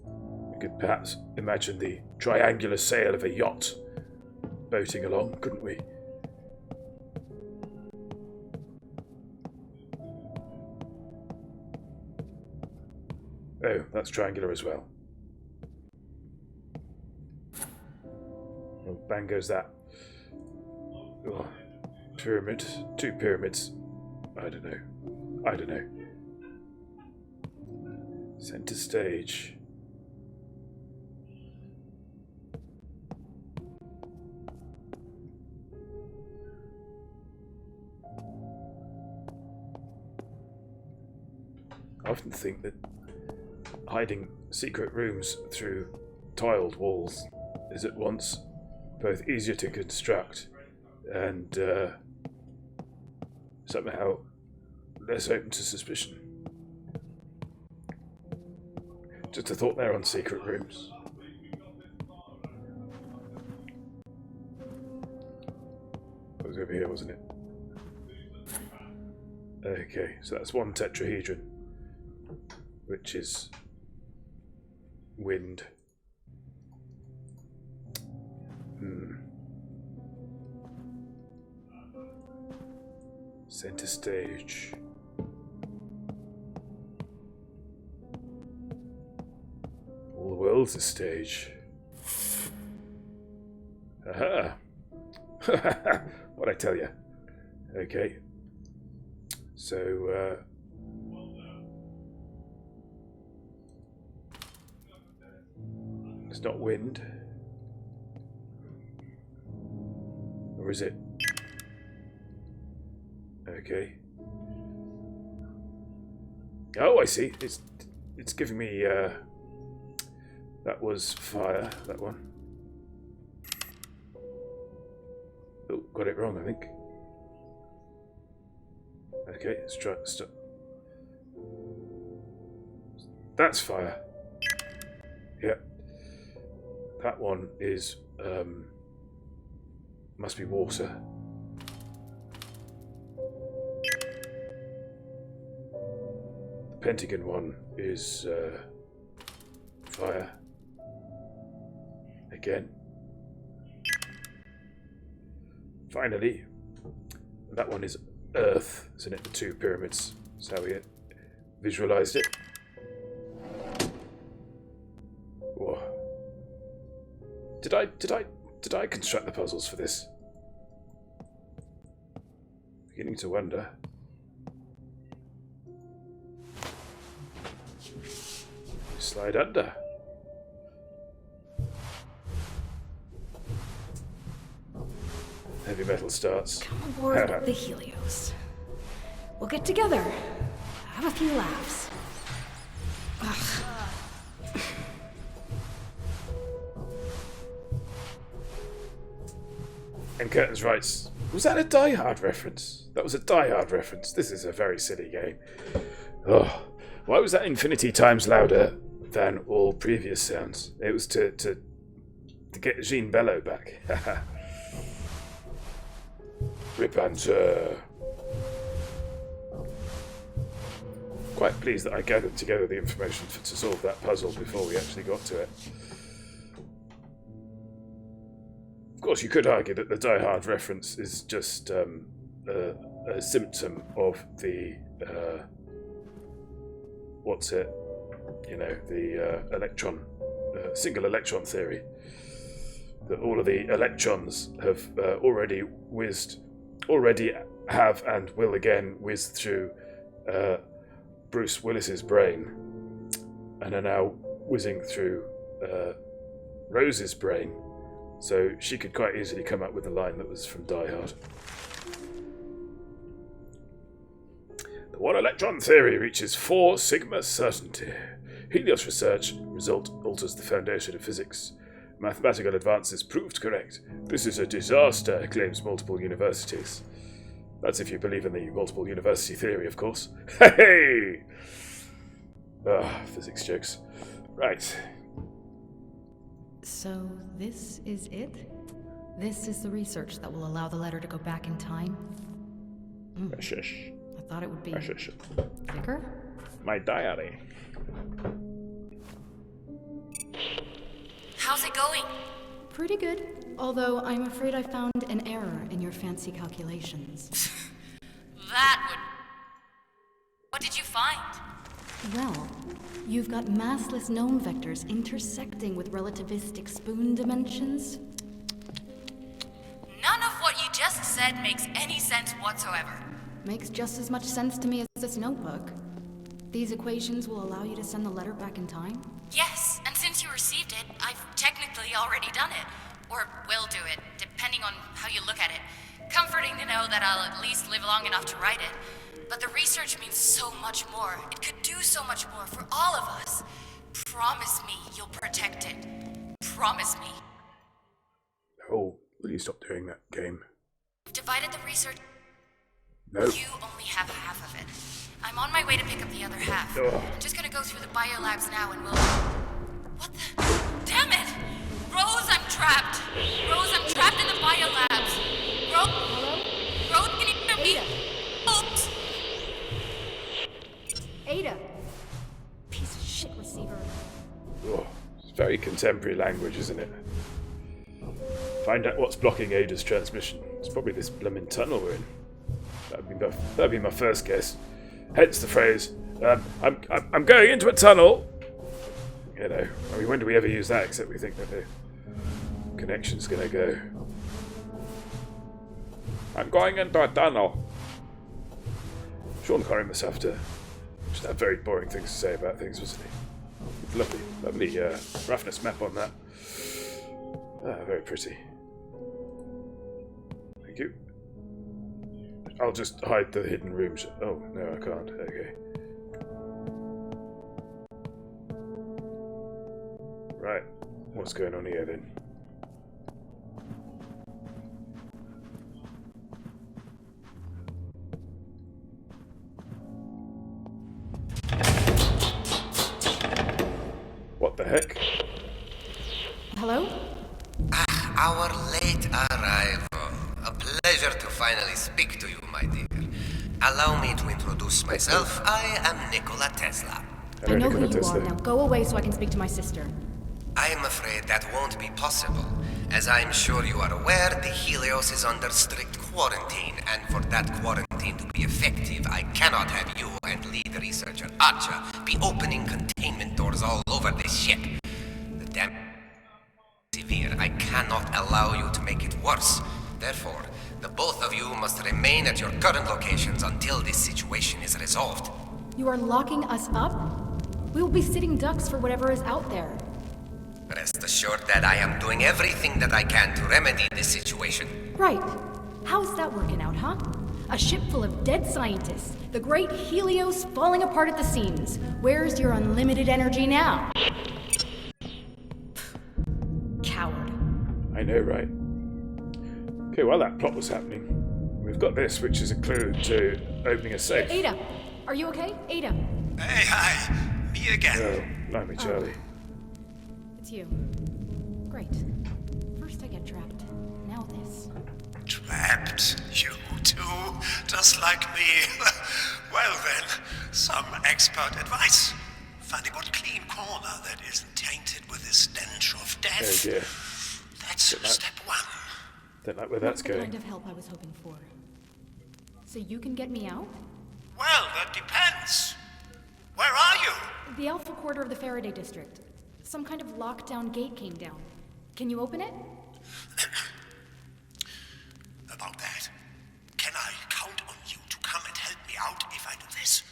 S1: We could perhaps imagine the triangular sail of a yacht boating along, couldn't we? Oh, that's triangular as well. Oh, bang goes that. Oh, pyramid. 2 pyramids. I don't know. Center stage. I often think that hiding secret rooms through tiled walls is at once both easier to construct and somehow less open to suspicion. Just a thought there on secret rooms. It was over here, wasn't it? Okay, so that's 1 tetrahedron, which is wind. Center stage. All the world's a stage. Aha! What'd I tell you? Okay. So, it's not wind. Or is it? Okay. Oh, I see. It's giving me, that was fire, that one. Oh, got it wrong, I think. Okay, let's try stop. That's fire. Yep. That one is, must be water. The Pentagon one is, fire. Again. Finally, that one is Earth, isn't it? The 2 pyramids. That's how we visualized it. Whoa. Did I construct the puzzles for this? Beginning to wonder. Slide under. Heavy metal starts.
S4: Come aboard the Helios. We'll get together. Have a few laughs. Ugh.
S1: And Curtains writes, was that a Die Hard reference? That was a Die Hard reference. This is a very silly game. Oh, why was that infinity times louder than all previous sounds? It was to get Jean Bello back. Ripper. Quite pleased that I gathered together the information to solve that puzzle before we actually got to it. Of course, you could argue that the Die Hard reference is just a symptom of the the electron, single electron theory. That all of the electrons have already have and will again whiz through Bruce Willis's brain, and are now whizzing through Rose's brain. So she could quite easily come up with a line that was from Die Hard. The one electron theory reaches 4 sigma certainty. Helios research result alters the foundation of physics. Mathematical advances proved correct. This is a disaster, claims multiple universities. That's if you believe in the multiple university theory, of course. Hey! Physics jokes. Right.
S4: So this is it? This is the research that will allow the letter to go back in time?
S1: Shush.
S4: I thought it would be
S1: Shush.
S4: thicker?
S1: My diary.
S6: How's it going?
S4: Pretty good. Although I'm afraid I found an error in your fancy calculations.
S6: That would... What did you find?
S4: Well, you've got massless gnome vectors intersecting with relativistic spoon dimensions.
S6: None of what you just said makes any sense whatsoever.
S4: Makes just as much sense to me as this notebook. These equations will allow you to send the letter back in time?
S6: Yes, and since you received it, I've technically already done it. Or will do it, depending on how you look at it. Comforting to know that I'll at least live long enough to write it. But the research means so much more. It could do so much more for all of us. Promise me you'll protect it. Promise me.
S1: Oh, will you stop doing that, game?
S6: We've divided the research.
S1: No.
S6: You only have half of it. I'm on my way to pick up the other half.
S1: Ugh.
S6: I'm just gonna go through the biolabs now and we'll... What the... Damn it! Rose, I'm trapped! Rose, I'm trapped in the biolabs! Rose?
S4: Hello?
S6: Rose, can you hear me? Oops!
S4: Ada! Piece of shit receiver.
S1: Oh, it's very contemporary language, isn't it? Find out what's blocking Ada's transmission. It's probably this blooming tunnel we're in. That'd be my first guess. Hence the phrase, I'm going into a tunnel. You know, I mean, when do we ever use that except we think that the connection's gonna go? I'm going into a tunnel. Sean Connery must have very boring things to say about things, wasn't he? Lovely roughness map on that. Ah, very pretty. Thank you. I'll just hide the hidden rooms. Oh, no, I can't. Okay. Right. What's going on here, then? What the heck?
S4: Hello?
S5: Our late arrival. A pleasure to finally speak to you, my dear. Allow me to introduce myself. I am Nikola Tesla.
S4: I know who you are. Now go away so I can speak to my sister.
S5: I am afraid that won't be possible. As I'm sure you are aware, the Helios is under strict quarantine, and for that quarantine to be effective, I cannot have you and lead researcher Archer be opening containment doors all over this ship. The damage is severe. I cannot allow you to make it worse. Therefore, the both of you must remain at your current locations until this situation is resolved.
S4: You are locking us up? We will be sitting ducks for whatever is out there.
S5: Rest assured that I am doing everything that I can to remedy this situation.
S4: Right. How's that working out, huh? A ship full of dead scientists. The great Helios falling apart at the seams. Where's your unlimited energy now? Coward.
S1: I know, right? Okay, while that plot was happening, we've got this, which is a clue to opening a safe.
S4: Ada, are you okay? Ada.
S8: Hey, hi. Me again.
S1: Oh, blimey, Charlie.
S4: It's you. Great. First I get trapped. Now this.
S8: Trapped? You too? Just like me? Well then, some expert advice. Find a good clean corner that isn't tainted with the stench of death.
S1: Oh dear.
S8: That's step one.
S1: Don't like where that's
S4: The
S1: going.
S4: kind of help I was hoping for. So you can get me out?
S8: Well, that depends. Where are you?
S4: The Alpha Quarter of the Faraday District. Some kind of lockdown gate came down. Can you open it?
S8: About that, can I count on you to come and help me out if I do this?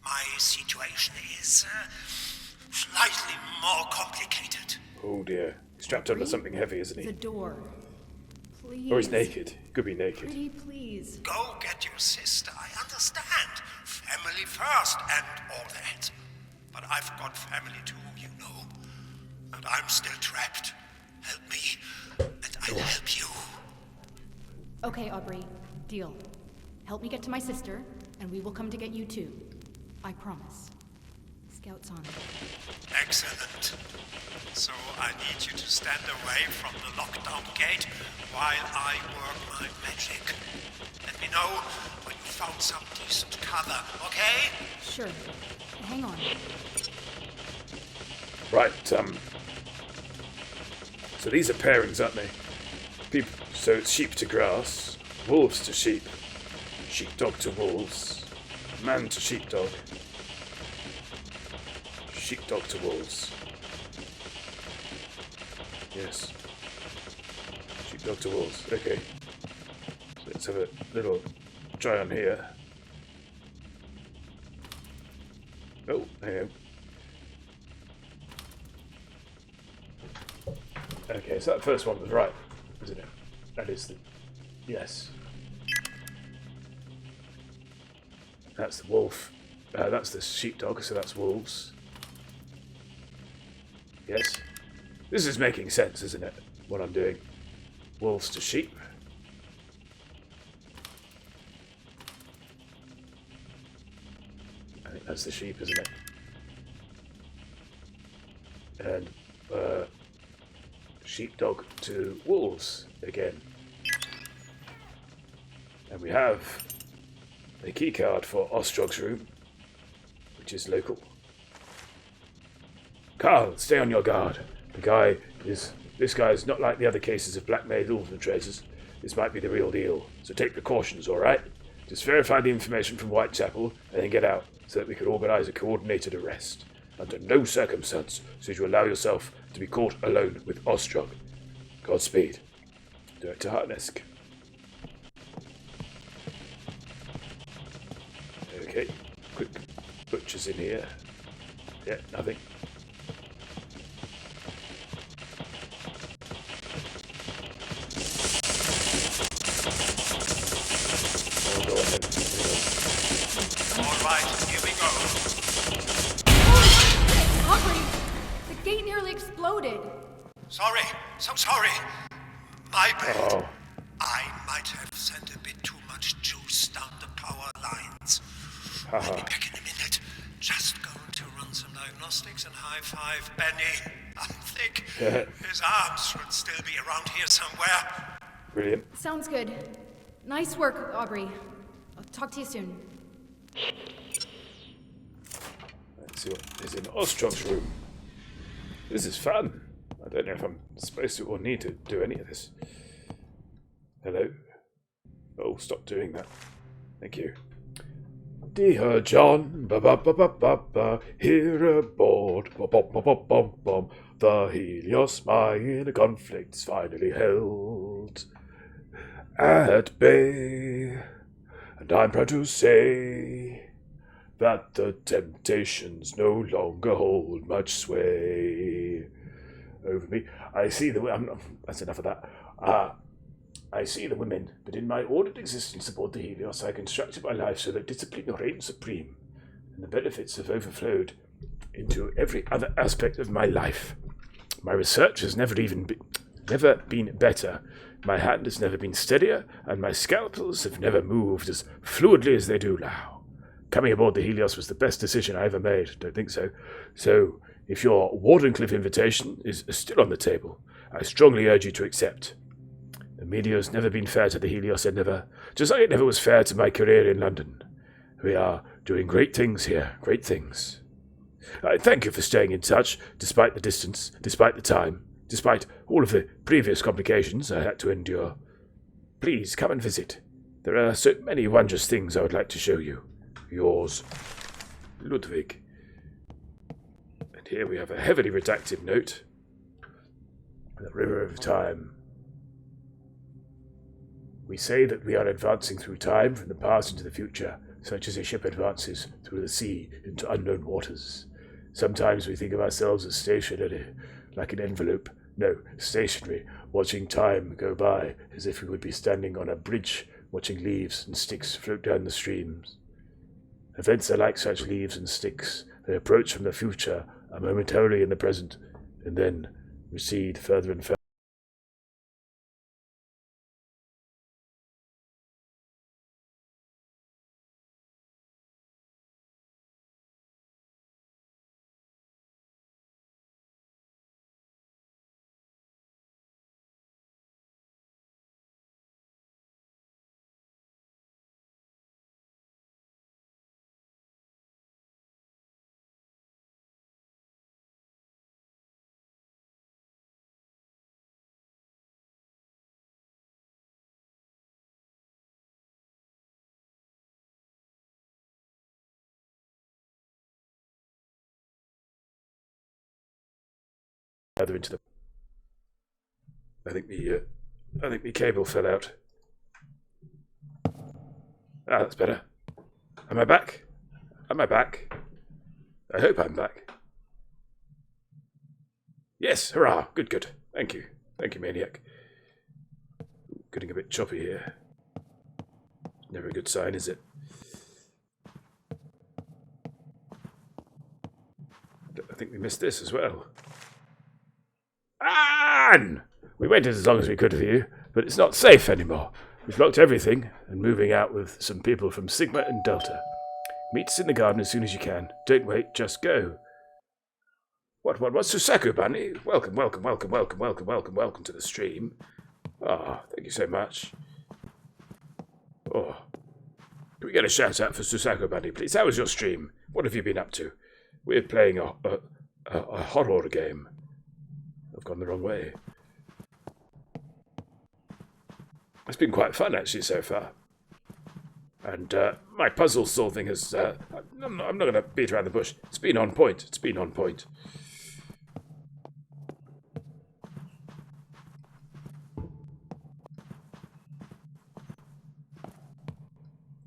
S8: My situation is slightly more complicated.
S1: Oh dear. He's strapped onto something heavy, isn't
S4: The
S1: he?
S4: door. Please.
S1: Or he's naked. He could be naked.
S4: Pretty please.
S8: Go get your sister, I understand. Family first and all that. But I've got family too, you know. And I'm still trapped. Help me, and I'll help you.
S4: Okay, Aubrey. Deal. Help me get to my sister, and we will come to get you too. I promise. Scouts on.
S8: Excellent. So I need you to stand away from the lockdown gate while I work my magic. Let me know when you found some decent cover, okay?
S4: Sure. Hang on.
S1: Right, so these are pairings, aren't they? So it's sheep to grass, wolves to sheep, sheepdog to wolves, man to sheepdog, sheepdog to wolves. Yes. Sheepdog to wolves. Okay. So let's have a little try on here. Oh, hang on. Okay, so that first one was right, isn't it? That is the... Yes. That's the wolf. That's the sheepdog, so that's wolves. Yes. This is making sense, isn't it? What I'm doing. Wolves to sheep. I think that's the sheep, isn't it? And, sheepdog to wolves again. And we have a key card for Ostrog's room, which is local. Carl, stay on your guard. This guy is not like the other cases of blackmailed orphan traces. This might be the real deal, so take precautions, alright? Just verify the information from Whitechapel and then get out so that we can organise a coordinated arrest. Under no circumstance should you allow yourself to be caught alone with Ostrog. Godspeed. Director Hartnesk. Okay, quick butchers in here. Yeah, nothing. Oh, go on then.
S8: All right, here we go.
S4: Aubrey! The gate nearly exploded.
S8: Sorry, so sorry. My bad.
S1: Oh.
S8: I might have sent a bit too much juice down the power lines. I'll be back in a minute. Just going to run some diagnostics and high-five Benny. I think his arms should still be around here somewhere.
S1: Brilliant.
S4: Sounds good. Nice work, Aubrey. I'll talk to you soon.
S1: Let's see what is in Ostrog's room. This is fun. I don't know if I'm supposed to or need to do any of this. Hello? Oh, stop doing that. Thank you. Dear John, ba-ba-ba-ba-ba-ba, here aboard, ba-bom-bom-bom-bom, the Helios minor conflict's finally held at bay, and I'm proud to say that the temptations no longer hold much sway over me. I see that's enough of that. I see the women, but in my ordered existence aboard the Helios, I constructed my life so that discipline reigns supreme, and the benefits have overflowed into every other aspect of my life. My research has never been better. My hand has never been steadier, and my scalpels have never moved as fluidly as they do now. Coming aboard the Helios was the best decision I ever made. Don't think so. So, if your Wardenclyffe invitation is still on the table, I strongly urge you to accept. The media's never been fair to the Helios, just like it never was fair to my career in London. We are doing great things here, great things. I thank you for staying in touch, despite the distance, despite the time, despite all of the previous complications I had to endure. Please come and visit. There are so many wondrous things I would like to show you. Yours, Ludwig. And here we have a heavily redacted note. The River of Time. We say that we are advancing through time from the past into the future, such as a ship advances through the sea into unknown waters. Sometimes we think of ourselves as stationary, like an envelope. No, stationary, watching time go by as if we would be standing on a bridge, watching leaves and sticks float down the streams. Events are like such leaves and sticks. They approach from the future, are momentarily in the present, and then recede further and further. Either into the... I think the cable fell out. Ah, that's better. Am I back? Am I back? I hope I'm back. Yes, hurrah. Good, good. Thank you. Thank you, Maniac. Getting a bit choppy here. Never a good sign, is it? I think we missed this as well. Anne! We waited as long as we could for you, but it's not safe anymore. We've locked everything and moving out with some people from Sigma and Delta. Meet us in the garden as soon as you can. Don't wait, just go. What's Susaku, Bunny? Welcome to the stream. Ah, thank you so much. Oh. Can we get a shout out for Susaku, Bunny, please? How was your stream? What have you been up to? We're playing a horror game. I've gone the wrong way. It's been quite fun, actually, so far. And my puzzle solving has... I'm not going to beat around the bush. It's been on point. It's been on point.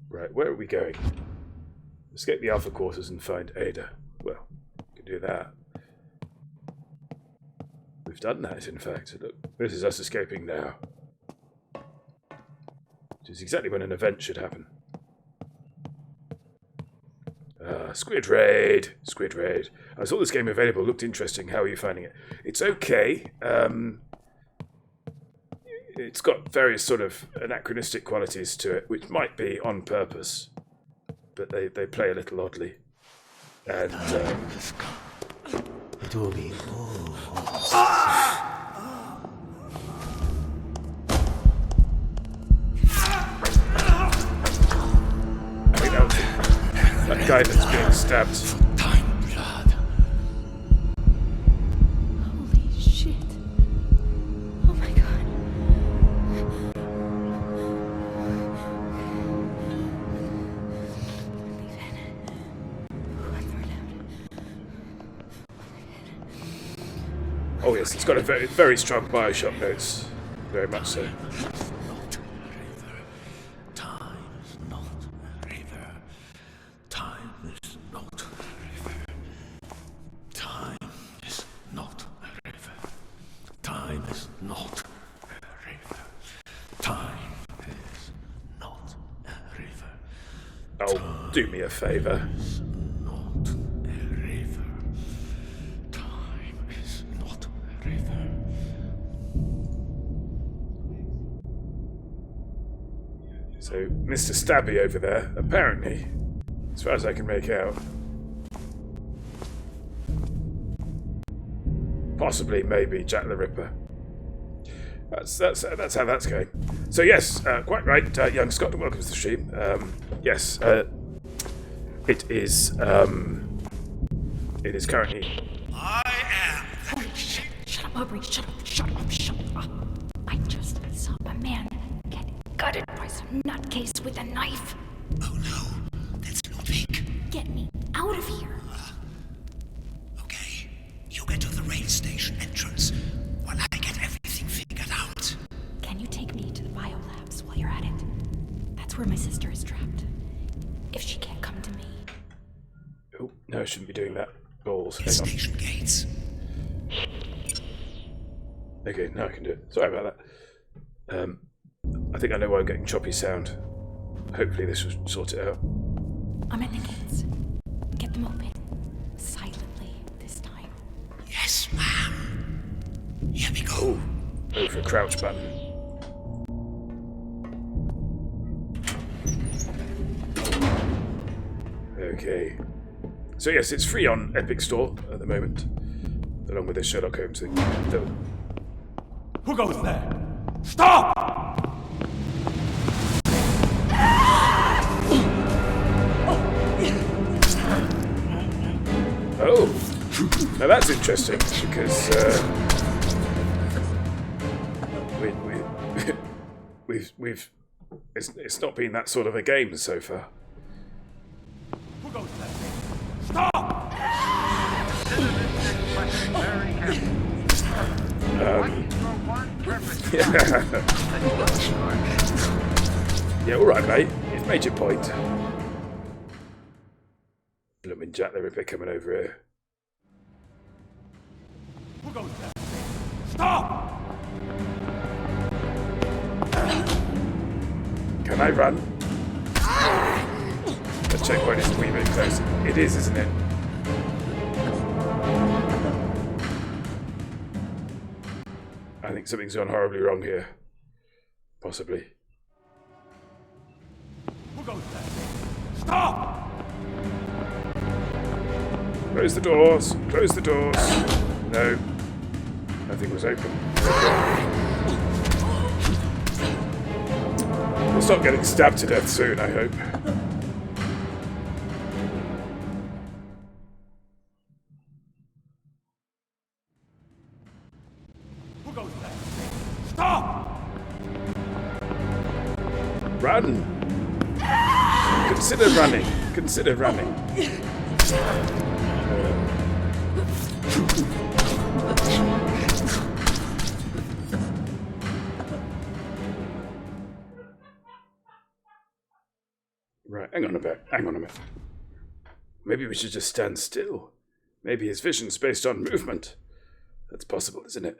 S1: Right, where are we going? Escape the Alpha quarters and find Ada. Well, we can do that. We've done that, in fact. Look, this is us escaping now. Which is exactly when an event should happen. Squid Raid! Squid Raid. I saw this game available. Looked interesting. How are you finding it? It's okay. It's got various sort of anachronistic qualities to it, which might be on purpose. But they play a little oddly. And,
S9: It will be
S1: I think that was that guy that's being stabbed.
S9: time blood.
S4: Holy shit. Oh my god.
S1: Oh yes, it's got a very, very strong Bioshock notes. Very much so.
S9: Time is not a river. Time is not a river. Time is not a river. Time is not a river. Time is not a river.
S1: Oh, do me a favour.
S9: Not a river. Time is not a river.
S1: So, Mr. Stabby over there, apparently, as far as I can make out, possibly, maybe, Jack the Ripper. That's how that's going. So yes, quite right, young Scott, welcome to the stream. Yes, it is currently...
S8: I am
S4: Holy shit. Shut up, Aubrey. Shut up. I just saw a man get gutted by some nutcase with a knife.
S8: Oh no, that's Ludwig.
S4: Get me out of here.
S8: Okay, you get to the rail station entrance while I get everything figured out.
S4: Can you take me to the biolabs while you're at it? That's where my sister is trapped. If she can't come to me.
S1: Oh, no, I shouldn't be doing that. Balls.
S8: The
S1: Hang on.
S8: station gates.
S1: Okay, now I can do it. Sorry about that. I think I know why I'm getting choppy sound. Hopefully this will sort it out.
S4: I'm at the gates. Get them open. Silently this time.
S8: Yes, ma'am. Here we go.
S1: Oh, for a crouch button. Okay. So yes, it's free on Epic Store at the moment, along with the Sherlock Holmes thing.
S2: Who goes there? Stop!
S1: Oh, now that's interesting because we've it's not been that sort of a game so far.
S2: Who goes there? Stop!
S1: Yeah, alright, mate. You've made your point. Blooming Jack the Ripper coming over here.
S9: Who goes there? Stop!
S1: Can I run? The checkpoint is a wee bit close. It is, isn't it? I think something's gone horribly wrong here. Possibly.
S9: Who goes there? Stop!
S1: Close the doors! Close the doors! No. Nothing was open. We'll stop getting stabbed to death soon, I hope.
S9: Who goes there? Stop!
S1: Run! Consider running. Consider running. Right, hang on a bit. Hang on a minute. Maybe we should just stand still. Maybe his vision's based on movement. That's possible, isn't it?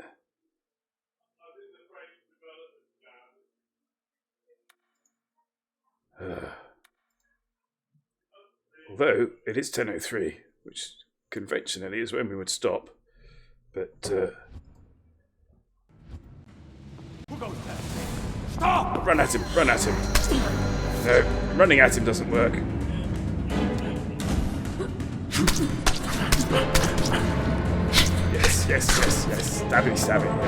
S1: Although it is 10:03, which conventionally is when we would stop. But
S9: Who goes there? Stop!
S1: run at him! Run at him! No, running at him doesn't work. Yes, yes, yes, yes. Stabby, stabby. Yeah.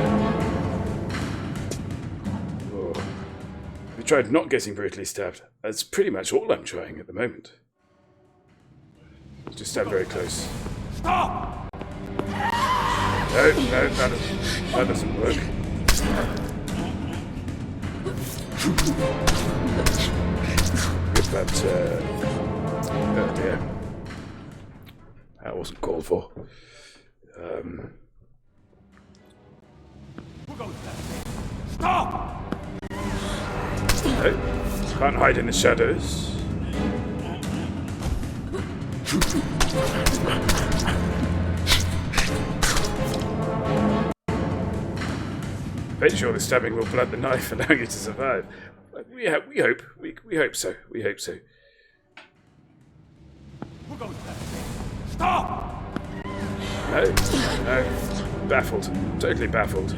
S1: Oh. Have you tried not getting brutally stabbed? That's pretty much all I'm trying at the moment. Just stand very close.
S9: Stop!
S1: No, no, that doesn't work. With that, oh dear. That wasn't called for.
S9: Who goes there? Stop!
S1: No, can't hide in the shadows. Pretty sure the stabbing will blunt the knife, allowing you to survive. We hope so. We hope so.
S9: Who goes there? Stop!
S1: No, no, baffled, totally baffled.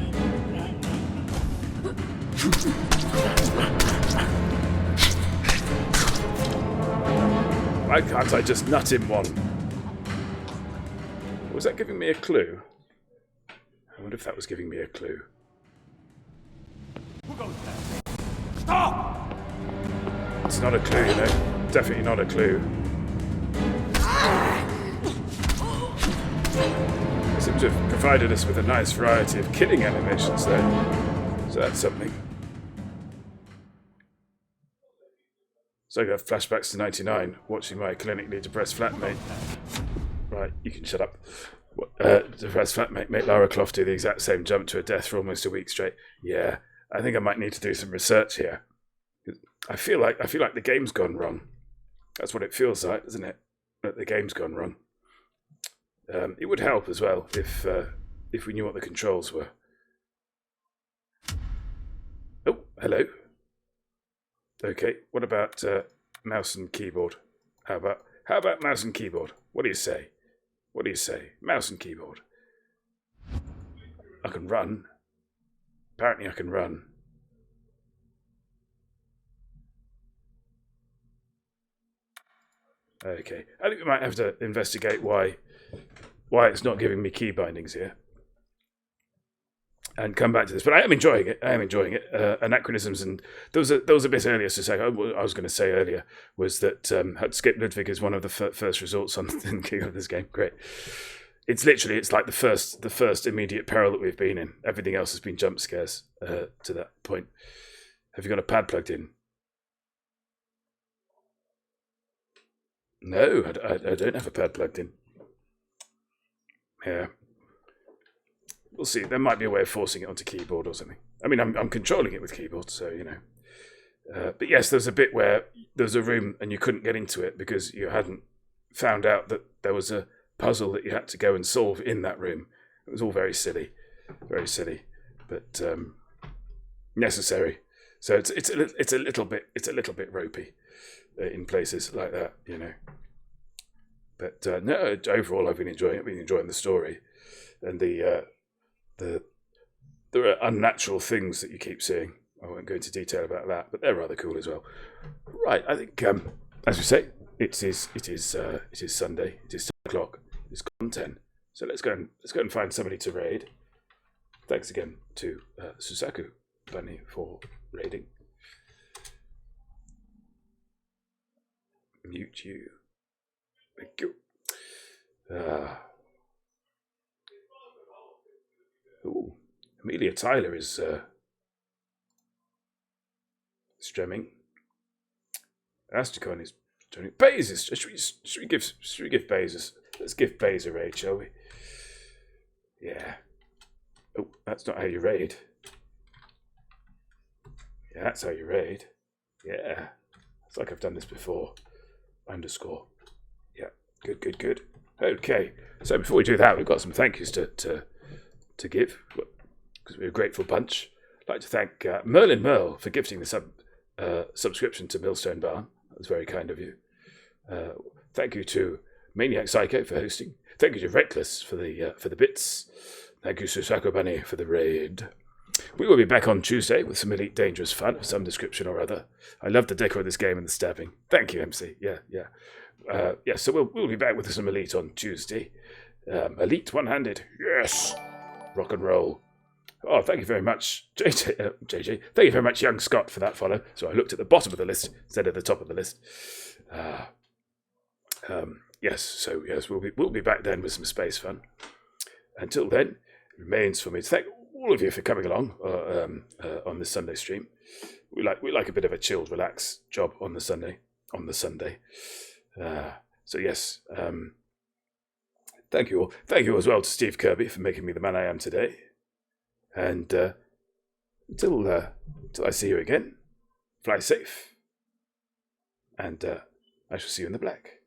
S1: Why can't I just nut him one? Was that giving me a clue? I wonder if that was giving me a clue.
S9: Who goes there? Stop!
S1: It's not a clue, you know. Definitely not a clue. They seem to have provided us with a nice variety of killing animations, though. So that's something. So I got flashbacks to 99, watching my clinically depressed flatmate. Right, you can shut up. Depressed flatmate, make Lara Croft do the exact same jump to her death for almost a week straight. Yeah, I think I might need to do some research here. I feel like the game's gone wrong. That's what it feels like, isn't it? That the game's gone wrong. It would help as well if we knew what the controls were. Oh, hello. Okay, what about mouse and keyboard? How about mouse and keyboard? What do you say? What do you say? Mouse and keyboard. I can run. Apparently I can run. Okay, I think we might have to investigate why it's not giving me key bindings here. And come back to this, but I am enjoying it. Anachronisms, and there was a bit earlier to say. I was going to say earlier was that Skip Ludwig is one of the first results on the thinking of this game. Great. It's like the first immediate peril that we've been in. Everything else has been jump scares to that point. Have you got a pad plugged in? No, I don't have a pad plugged in. Yeah. we'll see. There might be a way of forcing it onto keyboard or something. I mean, I'm controlling it with keyboard, so you know. But yes, there's a bit where there's a room and you couldn't get into it because you hadn't found out that there was a puzzle that you had to go and solve in that room. It was all very silly, but necessary. So it's a little bit ropey in places like that, you know. But no, overall, I've been enjoying it. I've been enjoying the story, and there are unnatural things that you keep seeing. I won't go into detail about that, but they're rather cool as well. Right, I think, as we say, it is Sunday. It is 10 o'clock. It's gone 10. So let's go and find somebody to raid. Thanks again to Susaku Bunny for raiding. Mute you. Thank you. Ooh, Amelia Tyler is streaming. Asticon is streaming. Bazes. Should we give Bazes? Let's give Baze a raid, shall we? Yeah. Oh, that's not how you raid. Yeah, that's how you raid. Yeah. It's like I've done this before. Underscore. Yeah. Good. Okay. So before we do that, we've got some thank yous to give, because we're a grateful bunch. I'd like to thank Merlin Merle for gifting the subscription to Millstone Barn. That was very kind of you. Thank you to Maniac Psycho for hosting. Thank you to Reckless for the bits. Thank you to Susaku Bunny for the raid. We will be back on Tuesday with some Elite Dangerous fun of some description or other. I love the decor of this game and the stabbing. Thank you, MC. Yeah. So we'll be back with some Elite on Tuesday. Elite one-handed. Yes. Rock and roll. Oh, thank you very much, JJ. Thank you very much, young Scott, for that follow. So I looked at the bottom of the list instead of the top of the list. Yes, we'll be back then with some space fun. Until then, it remains for me to thank all of you for coming along on this Sunday stream. We like a bit of a chilled, relaxed job on the Sunday. So yes, thank you all. Thank you as well to Steve Kirby for making me the man I am today. And until I see you again, fly safe, and I shall see you in the black.